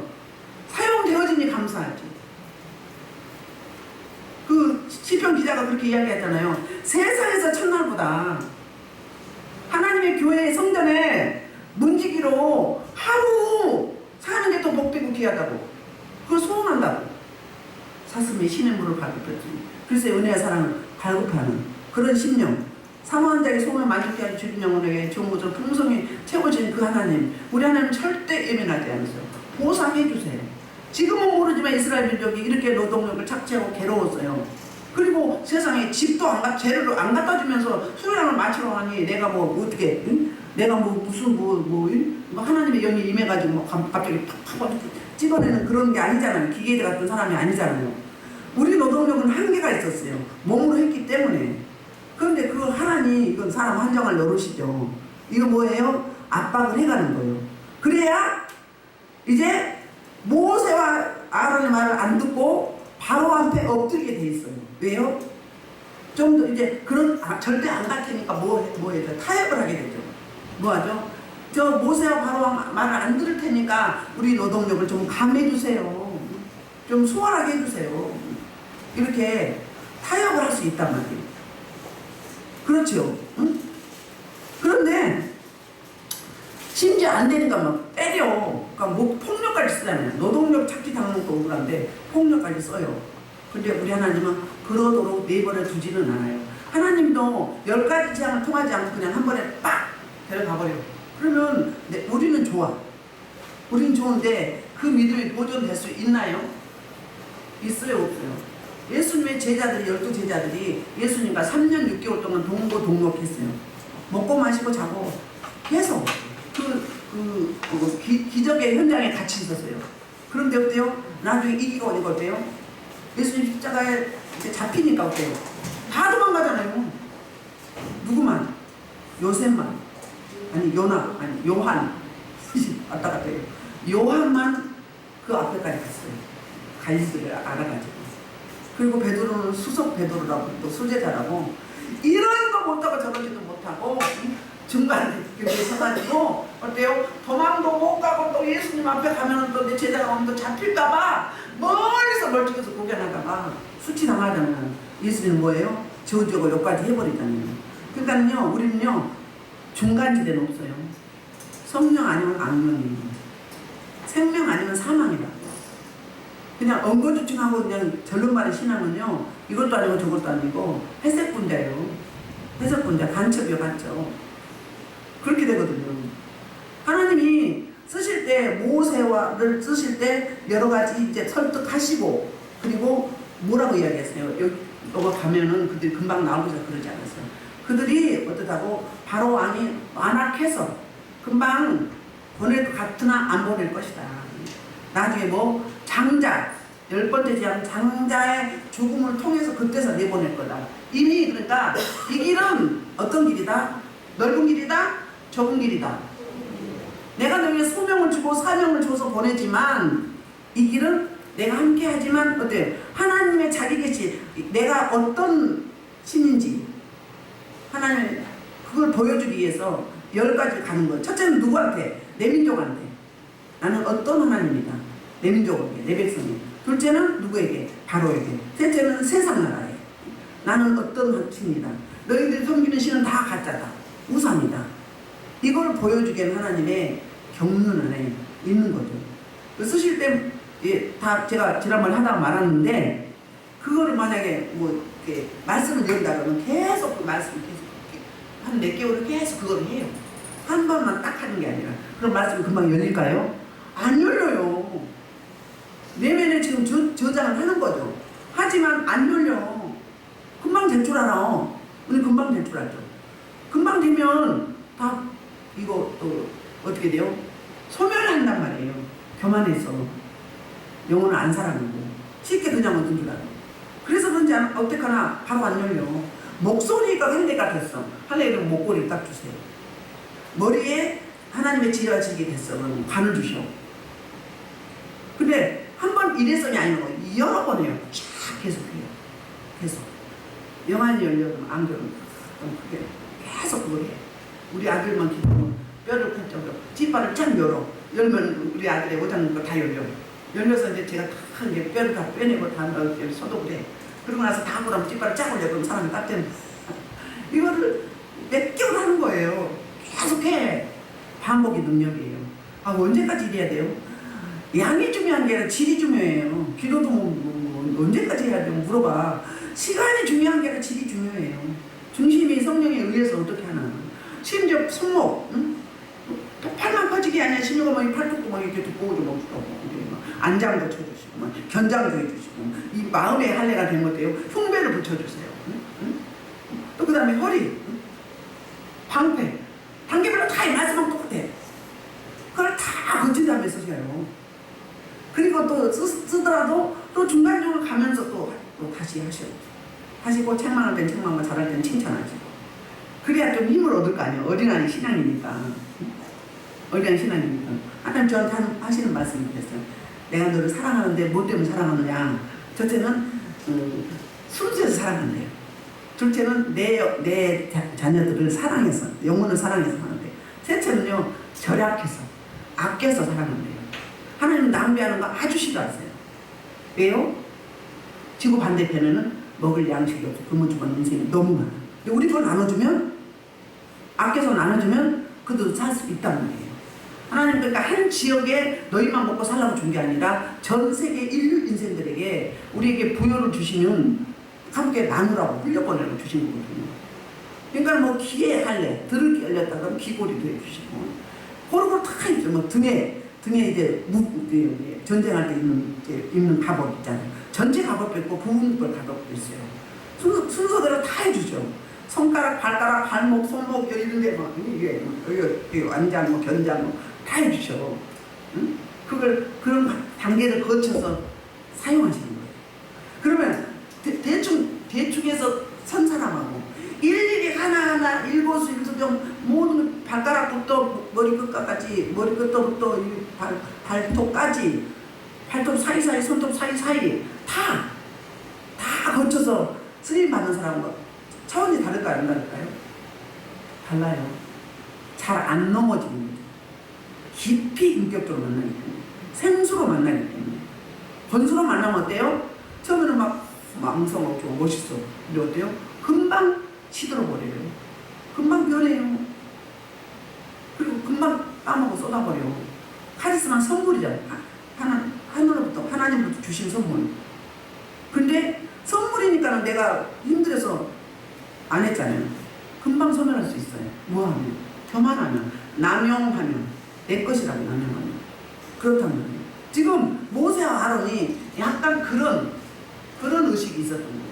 사용되어지니 감사하지. 그 시편 기자가 그렇게 이야기했잖아요. 세상에서 첫날보다 하나님의 교회의 성전에 문지기로 하루 사는 게 더 복되고 귀하다고. 그걸 소원한다고. 사슴의 신의 물을 발급했지. 글쎄 은혜와 사랑을 발급하는 그런 심령. 사모한 자의 소원을 만족케 하는 주님 영혼에게 좋은 것으로 풍성히 채워진 그 하나님. 우리 하나님 절대 예민하지 않으세요. 보상해 주세요. 지금은 모르지만 이스라엘 민족이 이렇게 노동력을 착취하고 괴로웠어요. 그리고 세상에 집도 재료를 안 갖다 주면서 수령을 맞추러 하니 내가 뭐 어떻게, 응? 내가 뭐 무슨 뭐 하나님의 영이 임해가지고 뭐 갑자기 팍팍 찍어내는 그런 게 아니잖아요. 기계대 같은 사람이 아니잖아요. 우리 노동력은 한계가 있었어요. 몸으로 했기 때문에. 그런데 그 하나님 이건 사람 한정할 노릇이죠. 이거 뭐예요? 압박을 해가는 거예요. 그래야 이제 모세와 아론의 말을 안 듣고 바로 앞에 엎드리게 돼 있어요. 왜요? 좀 더 이제 그런 절대 안 같으니까 뭐 해야 돼? 타협을 하게 되죠. 뭐 하죠? 저 모세와 바로 말을 안 들을 테니까 우리 노동력을 좀 감해 주세요. 좀 수월하게 해주세요. 이렇게 타협을 할 수 있단 말이에요. 그렇죠? 응? 그런데 심지어 안 되니까 막 때려. 그러니까 뭐 폭력까지 쓰잖아요. 노동력 착취 당하는 것도 억울한데 폭력까지 써요. 근데 우리 하나님은 그러도록 내버려 두지는 않아요. 하나님도 10가지 지향을 통하지 않고 그냥 한 번에 빡 데려가 버려요. 그러면 우리는 좋아. 우리는 좋은데 그 믿음이 보존될 수 있나요? 있어요, 없어요? 예수님의 제자들이 12제자들이 예수님과 3년 6개월 동안 동거동록했어요. 먹고 마시고 자고 계속 기적의 현장에 같이 있었어요. 그런데 어때요? 나중에 이기가 어디가 어때요? 예수님 십자가에 잡히니까 어때요? 다 도망가잖아요. 누구만? 요셉만. 아니 요한. 왔다 갔다 해요. 요한만 그 앞에까지 갔어요. 갈릴리를 알아가지고. 그리고 베드로는 수석 베드로라고 또 수제자라고 이런도 못하고 저러지도 못하고 중간에 서가지고 어때요? 도망도 못 가고 또 예수님 앞에 가면은 또 내 제자가 오면 또 잡힐까봐 멀리서 멀찍해서 구경하다가 수치당하잖아요. 예수님은 뭐예요? 저주고 여기까지 해버리잖아요. 그러니까요 우리는요 중간지대는 없어요. 성령 아니면 악령이에요. 생명 아니면 사망이다. 그냥 엉거주춤하고 그냥 절름발의 신앙은요 이것도 아니고 저것도 아니고 회색분자예요. 회색분자, 간첩이요 간첩. 그렇게 되거든요. 하나님이 쓰실 때 모세와를 쓰실 때 여러 가지 이제 설득하시고 그리고 뭐라고 이야기했어요? 여기 가면은 그들이 금방 나오고서 그러지 않았어요. 그들이 어떠다고 바로 왕이 완악해서 금방 보낼 것 같으나 안 보낼 것이다. 나중에 뭐 장자 10번째 제왕 장자의 죽음을 통해서 그때서 내보낼 거다. 이미 그러니까 이 길은 어떤 길이다? 넓은 길이다? 좁은 길이다. 내가 너에게 소명을 주고 사명을 줘서 보내지만 이 길은 내가 함께 하지만 어때요? 하나님의 자기 계시 내가 어떤 신인지 하나님 그걸 보여주기 위해서 10가지 가는 거예요. 첫째는 누구한테? 내 민족한테. 나는 어떤 하나님이다. 내 민족에게, 내 백성에게. 둘째는 누구에게? 바로에게. 셋째는 세상 나라에. 나는 어떤 신이다. 너희들이 섬기는 신은 다 가짜다. 우상이다. 이걸 보여주기엔 하나님의 경륜 안에 있는 거죠. 쓰실 때 다 제가 지난번에 하다가 말았는데 그거를 만약에 뭐 이렇게 말씀을 열다 그러면 계속 그 말씀을 계속 한 몇 개월을 계속 그걸 해요. 한 번만 딱 하는 게 아니라. 그럼 말씀이 금방 열릴까요? 안 열려요. 내면에 지금 저장을 하는 거죠. 하지만 안 열려. 금방 될 줄 알아. 우리 금방 될 줄 알죠. 금방 되면 다 이거 또 어떻게 돼요? 소멸한단 말이에요. 교만해서 영혼을 안 사랑하고 쉽게 그냥 얻은 줄 알아. 그래서 그런지 어떡하나 바로 안 열려. 목소리가 할례가 됐어. 할례는 목걸이를 딱 주세요. 머리에 하나님의 지혜가 지게 됐어. 그럼 관을 주셔. 근데 한 번 일회성이 아니고 여러 번 해요. 쫙 계속 해요. 계속. 영안이 열려도 안 그러면 그게 계속 그걸 해. 우리 아들만 기도하면 뼈를 펼쳐서 찌발을 쫙 열어. 열면 우리 아들의 오자는 거 다 열려. 열려서 이제 제가 다 이제 뼈를 다 빼내고 다 소독을 해. 그러고 나서 다 그러면 찌발을 쫙 올려. 그럼 사람이 깜짝 이거를 몇 개월 하는 거예요. 계속 해. 반복이 능력이에요. 아, 언제까지 이래야 돼요? 양이 중요한 게 아니라 질이 중요해요. 기도도 뭐 언제까지 해야 돼요? 물어봐. 시간이 중요한 게 아니라 질이 중요해요. 중심이 성령에 의해서 어떻게 하나. 심지어 손목, 응? 팔만 퍼지게 아니라 심지어 막 팔뚝도 막 이렇게 두꺼워져 막 안장도 쳐주시고 막 견장도 해주시고 이 마음의 할례가 된 것도요. 흉배를 붙여주세요. 응? 응? 또 그 다음에 허리, 응? 방패, 단계별로 다 이 말씀하고 똑같아. 그걸 다 거친 다음에 쓰셔요. 그리고 또 쓰더라도 또 중간중간 가면서 또 다시 하셔요. 하시고 책망할 땐 책망하고 잘할 땐 칭찬하시고. 그래야 좀 힘을 얻을 거 아니에요. 어린아이 신앙이니까. 어린아이 신앙이니까. 하나님 저한테 하시는 말씀이 됐어요. 내가 너를 사랑하는데 뭐 때문에 사랑하느냐. 첫째는 순수해서 사랑한대요. 둘째는 내 자녀들을 사랑해서 영혼을 사랑해서 하는데 셋째는요 절약해서 아껴서 사랑한대요. 하나님 낭비하는 거 아주 싫어하세요. 왜요? 지구 반대편에는 먹을 양식이 없어. 굶어 죽는 인생이 너무 많아. 근데 우리 걸 나눠주면 아껴서 나눠주면 그도 살 수 있다는 거예요. 하나님 그러니까 한 지역에 너희만 먹고 살라고 준 게 아니라 전 세계 인류 인생들에게 우리에게 부여를 주시면 함께 나누라고 흘려보내라고 주신 거거든요. 그러니까 뭐 귀에 할래 들을 열렸다 그러면 귀고리도 해주시고 고루고루 다 있죠. 뭐 등에 이제 전쟁할 때 입는 갑옷 있잖아요. 전체 갑옷도 있고 부분 갑옷도 있어요. 순서대로 다 해주죠. 손가락, 발가락, 발목, 손목 이런 데 막 이게 완장, 뭐 견장 뭐 다 해주셔. 응? 그걸 그런 단계를 거쳐서 사용하시는 거예요. 그러면 대충해서 선 사람하고 일일이 하나하나 일거수일투족 모든 발가락부터 머리끝까지 머리끝부터 발톱까지 발톱 사이사이 손톱 사이사이 다 거쳐서 쓰임 받는 사람과 차원이 다를까요? 안 다를까요? 달라요. 잘 안 넘어지는 거죠. 깊이 인격적으로 만나기 때문에 생수로 만나기 때문에 권수로 만나면 어때요? 처음에는 막 망성없고 멋있어. 근데 어때요? 금방 시들어버려요. 금방 변해요. 그리고 금방 까먹고 쏟아버려요. 카리스마는 선물이잖아요. 하늘로부터 하나님부터 주신 선물. 근데 선물이니까 내가 힘들어서 안 했잖아요. 금방 소멸할 수 있어요. 뭐하면? 교만하면, 남용하면, 내 것이라고 남용하면. 그렇단 말이에요. 지금 모세와 아론이 약간 그런 의식이 있었던 거예요.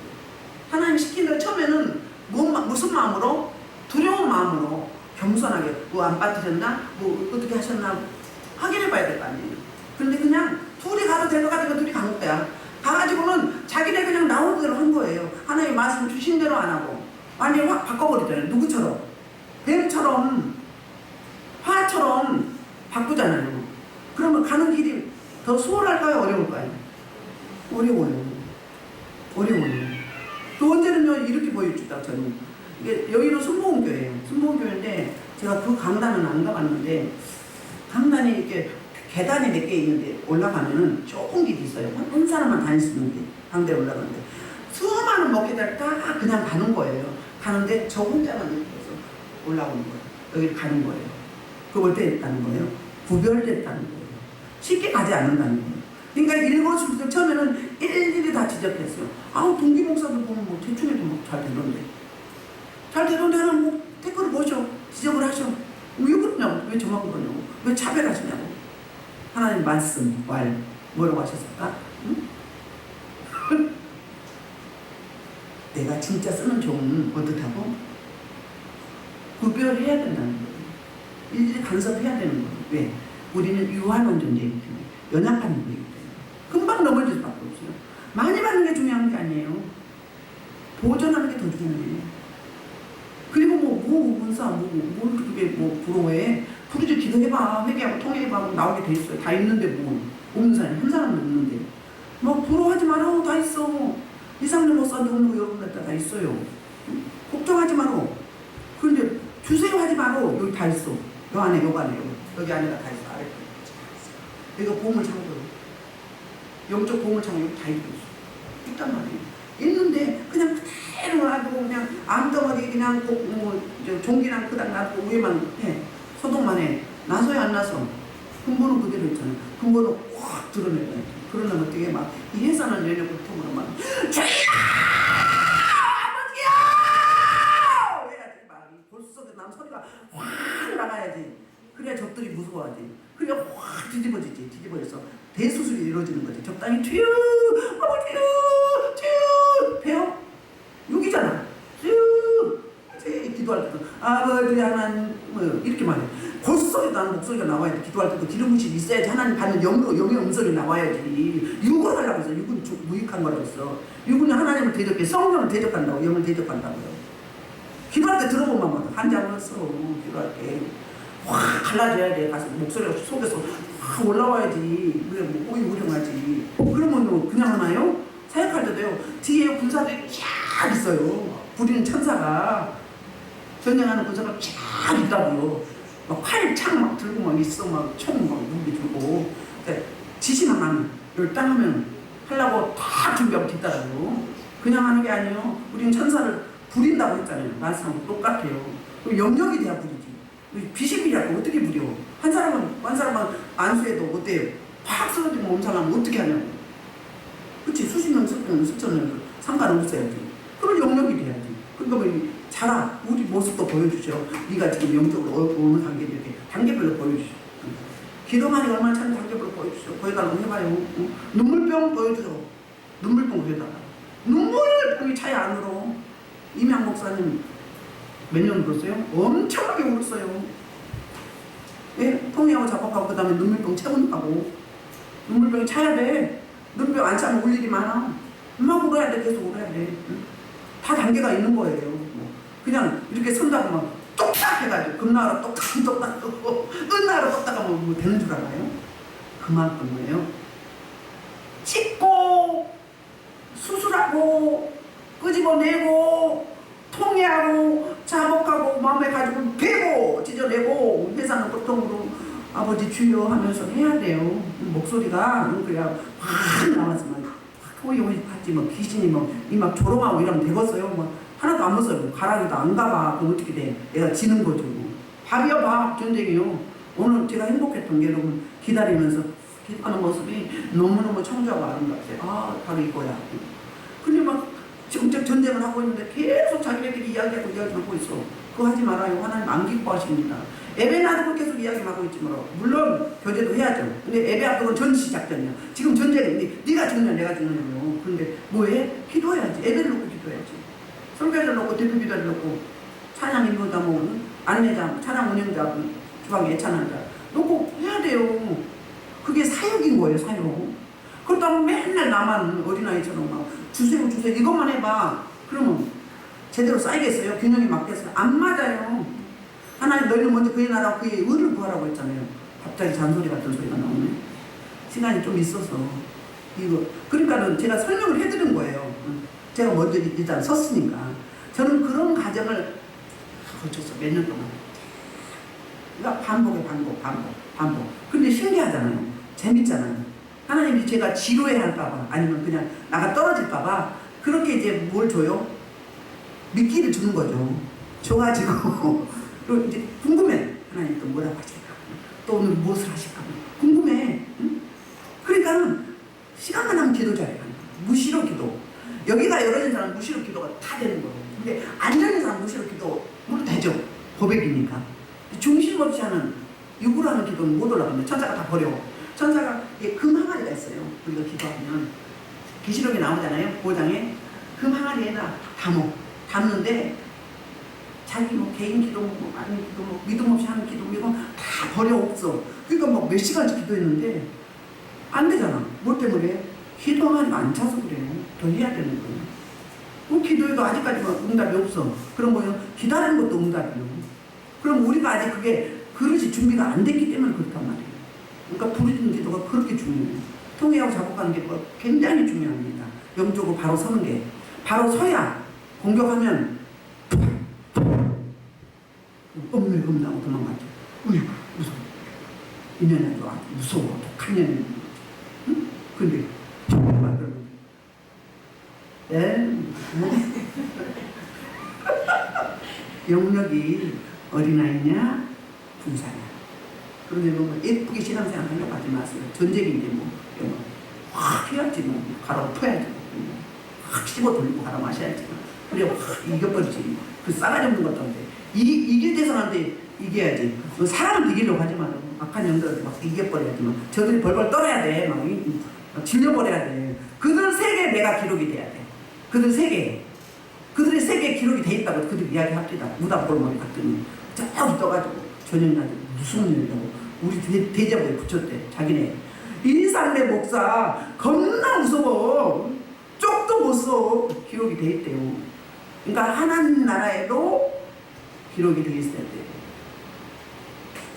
하나님 시킨 대로 처음에는 무슨 마음으로, 두려운 마음으로 겸손하게 뭐 안 빠뜨렸나? 뭐 어떻게 하셨나? 확인해 봐야 될 거 아니에요. 근데 그냥 둘이 가도 될 것 같으니까 둘이 간 거야. 가가지고는 자기네 그냥 나온 대로 한 거예요. 하나님 말씀 주신 대로 안 하고 완전히 확 바꿔버리잖아요. 누구처럼? 뱀처럼, 화처럼 바꾸잖아요. 그러면 가는 길이 더 수월할까요? 어려울까요? 어려워요. 어려워요. 또 언제는요 이렇게 보여주다 저는. 이게 여기는 순복음교회예요. 순복음교회인데 제가 그 강단은 안 가봤는데 강단이 이렇게 계단이 몇 개 있는데 올라가면은 좁은 길이 있어요. 한 사람만 다닐 수 있는 길. 강대에 올라가는데 수많은 목회자를 다 그냥 가는 거예요. 가는데 저 혼자만 이렇게 해서 올라오는 거예요. 여기를 가는 거예요. 그걸 됐다는 거예요. 구별됐다는 거예요. 쉽게 가지 않는다는 거예요. 그러니까 일거수일투족 처음에는 일일이 다 지적했어요. 아우 동기 목사들 보면 뭐 대충해도 뭐 잘 되던데. 잘 되던데 하나 뭐 댓글을 보셔. 지적을 하셔. 왜 그러냐고. 왜 저만 그러냐고. 왜 차별하시냐고. 하나님 말씀, 말 뭐라고 하셨을까? 응? 내가 진짜 쓰는 종은 어떻다고? 구별해야 된다는 거예요. 일일이 간섭해야 되는 거예요. 왜? 우리는 유한한 존재이기 때문에, 연약한 존재이기 때문에 금방 넘어질 수밖에 없어요. 많이 받는 게 중요한 게 아니에요. 보존하는 게 더 중요해요. 그리고 뭐 문사 뭘 그렇게 뭐 부러워해? 부르지 기도해봐, 회개하고 통회해봐 나오게 돼 있어요. 다 있는데 뭐 없는 사람이 한 사람도 없는데 뭐 부러워하지 마라. 다 있어. 이상도 못 사는데 없는 거 여러분 다 있어요. 걱정하지 마라. 그런데 주세요 하지 마라. 여기 다 있어. 요 안에 여기 안에가 다 있어. 아래 여기가 보물 창고, 영적 보물 창고 여기 다 있어. 있단 말이에요. 있는데 그냥 그대로 놔두고 그냥 암덩어리 그냥 뭐 종기랑 그닥 놔두고 위에만 해. 소독만 해. 나서야 안 나서. 근본은 그대로 있잖아요. 근본은 확 드러내야 돼. 그러면 어떻게 막 이 회사는 내려고 통으로 막 주야! 아버지야! 해야지 막 벌써 남 소리가 확 나가야지. 그래야 적들이 무서워하지. 그래야 확 뒤집어지지. 뒤집어져서 대수술이 이루어지는 거지. 적당히 튀어! 아버지야! 튀어! 배워? 여기잖아. 기도할 때도 아버지 하나님 뭐 이렇게 말해. 골소리 나는 목소리가 나와야 돼. 기도할 때도 기름부심이 있어야지. 하나님 받는 영의 음성이 나와야지. 육을 하려고 해서 육은 무익한 거라고 했어. 육은 하나님을 대적해. 성령을 대적한다고. 영을 대적한다고요. 기도할 때 들어보면 한장을 써. 기도할 때 확 갈라져야 돼. 가서 목소리가 속에서 확 올라와야지. 그래 뭐 오이 우령하지. 그러면 그냥 하나요? 사역할 때도요. 뒤에 군사들이 쫙 있어요. 부리는 천사가. 전쟁하는 군사가 쫙 있다고요. 막 팔 창 막 들고 막 있어. 막 총 막 무기 들고. 그러니까 지시만 하면 열당하면 하려고 다 준비하고 뒤따라요. 그냥 하는 게 아니에요. 우리는 천사를 부린다고 했잖아요. 말씀하고 똑같아요. 영역이 돼야 부리지. 비실비라고 어떻게 부려? 한 사람은 안수해도 어때요? 팍 쓰러지면 몸살나면 어떻게 하냐고. 그치? 수십 명, 수천 명 상관없어야지. 그럼 영역이 돼야지. 그러니까 뭐 자라 우리 모습도 보여주죠. 네가 지금 영적으로 어느 단계 이렇게 단계별로 보여주죠. 기도만이 얼마나 참 단계별로 보여주죠. 거기다 해봐요. 눈물병 보여주죠. 눈물병 거기다가 눈물병이 차이 안으로. 이명 목사님 몇 년 울었어요? 엄청나게 울었어요. 예? 통이하고 작업하고 그 다음에 눈물병 채운다고. 눈물병이 차야 돼. 눈물병 안 차면 울 일이 많아. 막 울어야 돼. 계속 울어야 돼. 다 단계가 있는 거예요. 그냥 이렇게 선다고 막 똑딱 해가지고 금나라 똑딱 뜨고 은나라 똑딱 하면 뭐 되는 줄 알아요? 그만큼이에요. 찢고 수술하고 끄집어내고 통해하고 자복하고 마음에 가지고 베고 찢어내고 회사는 보통으로 아버지 주여 하면서 해야 돼요. 목소리가 그래야 확 나와서만 확 봤지 뭐 귀신이 뭐 이막 조롱하고 이러면 되겠어요. 뭐 하나도 안 무서워요. 가라니도 안 가봐. 그럼 어떻게 돼? 내가 지는 거죠. 밥이요, 밥. 전쟁이요. 오늘 제가 행복했던 게 여러분 기다리면서 기도하는 모습이 너무너무 청주하고 아름답대요. 아, 바로 이거야. 근데 막 정책 전쟁을 하고 있는데 계속 자기네들이 이야기하고 있어. 그거 하지 말아요. 하나님 안 기뻐하십니다. 예배 놔두고 계속 이야기하고 있지 뭐라. 물론 교제도 해야죠. 근데 예배 앞두고 전시 작전이야. 지금 전쟁인데 네가 죽냐 내가 죽느냐고. 그런데 뭐해? 기도해야지. 예배를 놓고 기도해야지. 설교를 놓고 대표 기도를 놓고 찬양 인도자 뭐 안내자, 찬양 운영자, 주방 예찬한자 놓고 해야 돼요. 그게 사역인 거예요, 사역. 그렇다고 맨날 나만 어린아이처럼 막 주세요 주세요 이것만 해봐. 그러면 제대로 쌓이겠어요? 균형이 맞겠어요? 안 맞아요. 하나님 너희는 먼저 그의 나라와 그의 의를 구하라고 했잖아요. 갑자기 잔소리 같은 소리가 나오네. 시간이 좀 있어서 이거 그러니까는 제가 설명을 해드린 거예요. 제가 먼저 일단 섰으니까. 저는 그런 과정을 거쳐서 몇 년 동안 그러니까 반복. 근데 신기하잖아요. 재밌잖아요. 하나님이 제가 지루해 할까봐 아니면 그냥 나가 떨어질까봐 그렇게 이제 뭘 줘요? 미끼를 주는 거죠. 줘가지고 그리고 이제 궁금해. 하나님 또 뭐라고 하실까? 또 오늘 무엇을 하실까? 궁금해. 응? 그러니까는 시간만 하면 기도 잘해요. 무시로 기도. 여기가 열어진 사람 무시로 기도가 다 되는 거예요. 근데 안 열린 사람 무시로 기도 못 되죠. 고백이니까. 중심 없이 하는 육으로 하는 기도는 못 올라갑니다. 천사가 다 버려. 천사가 금 항아리가 있어요. 우리가 기도하면 계시록에 나오잖아요. 5장에 금 항아리에다 담는데 자기 뭐 개인 기도 뭐 아닌 기도 뭐 믿음 없이 하는 기도 이거 다 버려 없어. 그러니까 막 몇 시간씩 기도했는데 안 되잖아. 뭐 때문에? 기도 항아리가 안 차서 그래요. 더 해야 되는 거예요. 기도해도 아직까지 응답이 없어. 그럼 뭐예요? 기다리는 것도 응답이요. 그럼 우리가 아직 그릇이 준비가 안 됐기 때문에 그렇단 말이에요. 그러니까 부르짖는 기도가 그렇게 중요해요. 통회하고 작곡하는 게 굉장히 중요합니다. 영적으로 바로 서는 게. 바로 서야 공격하면 엄밀하고 도망가죠. 으이구 무서워. 인연이 아주 무서워. 독한 년이. 응? 근데 정말 그러면 영역이 어린아이냐 군사냐. 그런데 뭐 예쁘게 신앙생활 하려고 하지 마세요. 전쟁인데 확 해야지 뭐 가라 엎어야지 확 씹어 돌리고 가라 마셔야지. 그래 확 이겨버리지. 그 싸가지 없는 것도 한데 이길 대상한테 이겨야지. 사람을 이기려고 하지 마. 악한 영들한테 막 이겨버려야지. 저들이 벌벌 떨어야 돼. 막 질려버려야 돼. 그들 세계에 내가 기록이 돼야 돼. 그들 세계에. 그들의 세계에 기록이 돼 있다고 그들 이야기합니다. 무당골머리 갔더니 저기 떠가지고 전현이한테 무슨 일이라고 우리 대자보에 붙였대. 자기네 이산내 목사 겁나 무서워. 쪽도 못 써. 기록이 돼 있대요. 그러니까 하나님 나라에도 기록이 돼 있어야 돼요.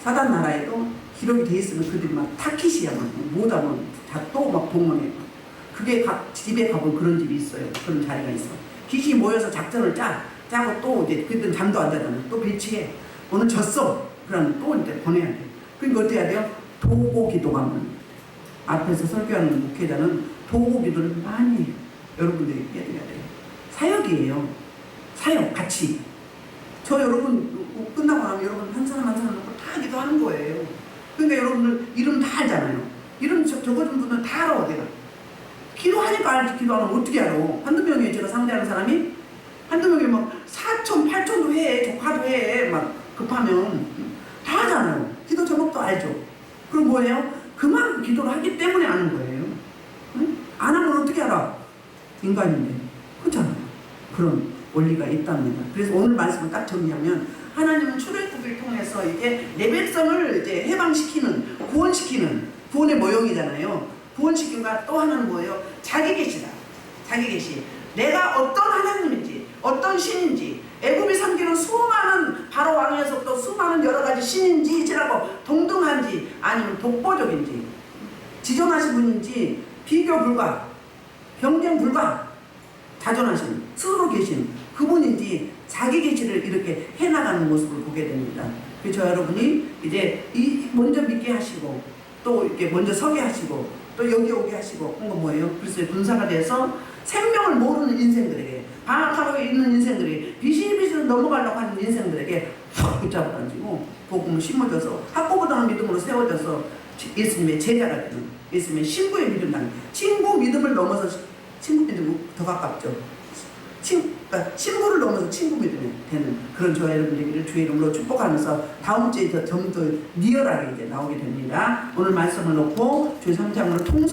사단 나라에도 기록이 돼 있으면 그들이 막 타킷이야. 못 하면 다 또 막 동원해. 그게 집에 가보면 그런 집이 있어요. 그런 자리가 있어. 귀신이 모여서 작전을 짜고 또 이제 그들은 잠도 안 자잖아. 또 배치해. 오늘 졌어. 그러면 또 이제 보내야 돼. 그러니까 어떻게 해야 돼요? 도고 기도하면 앞에서 설교하는 목회자는 도고 기도를 많이 해요. 여러분들이 해야 돼요. 사역이에요. 사역 같이. 저 여러분 끝나고 나면 여러분 한 사람 놓고 다 기도하는 거예요. 그러니까 여러분들 이름 다 알잖아요. 이름 적어준 분들 다 알아. 내가 기도하니까 알지. 기도 안 하면 어떻게 알아? 한두 명이에요. 제가 상대하는 사람이 한두 명이 막 4천 8천도 해. 조카도 해. 막 급하면 다 하잖아요. 기도 제목도 알죠. 그럼 뭐예요? 그만큼 기도를 하기 때문에 아는 거예요. 응? 안 하면 어떻게 알아? 인간인데. 그렇잖아요. 그런 원리가 있답니다. 그래서 오늘 말씀을 딱 정리하면 하나님은 출애굽을 통해서 이게 내 백성을 이제 해방시키는, 구원의 모형이잖아요. 구원시킨과 또 하나는 뭐예요? 자기 계시다. 자기 계시. 내가 어떤 하나님인지, 어떤 신인지, 애굽이 섬기는 수많은 바로 왕에서부터 수많은 여러 가지 신인지라고 동등한지 아니면 독보적인지, 지존하신 분인지 비교 불가, 경쟁 불가, 자존하신 스스로 계신 그분인지 자기 계시를 이렇게 해나가는 모습을 보게 됩니다. 그래서 여러분이 이제 먼저 믿게 하시고 또 이렇게 먼저 서게 하시고 또 여기 오게 하시고 한 건 뭐예요? 그래서 군사가 돼서 생명을 모르는 인생들에게, 방황하고 있는 인생들이 비실비실 넘어가려고 하는 인생들에게 확 붙잡아가지고 복음을 심어줘서 학고보다는 믿음으로 세워져서 예수님의 제자가 되는, 예수님의 신부의 믿음당, 친구 믿음을 넘어서 친구 믿음이 더 가깝죠. 그러니까 친구를 넘어서 친구 믿음이 되는 그런 저와 여러분 되기를 주의 이름으로 축복하면서 다음 주에 좀 더 리얼하게 이제 나오게 됩니다. 오늘 말씀을 놓고 주의 3장으로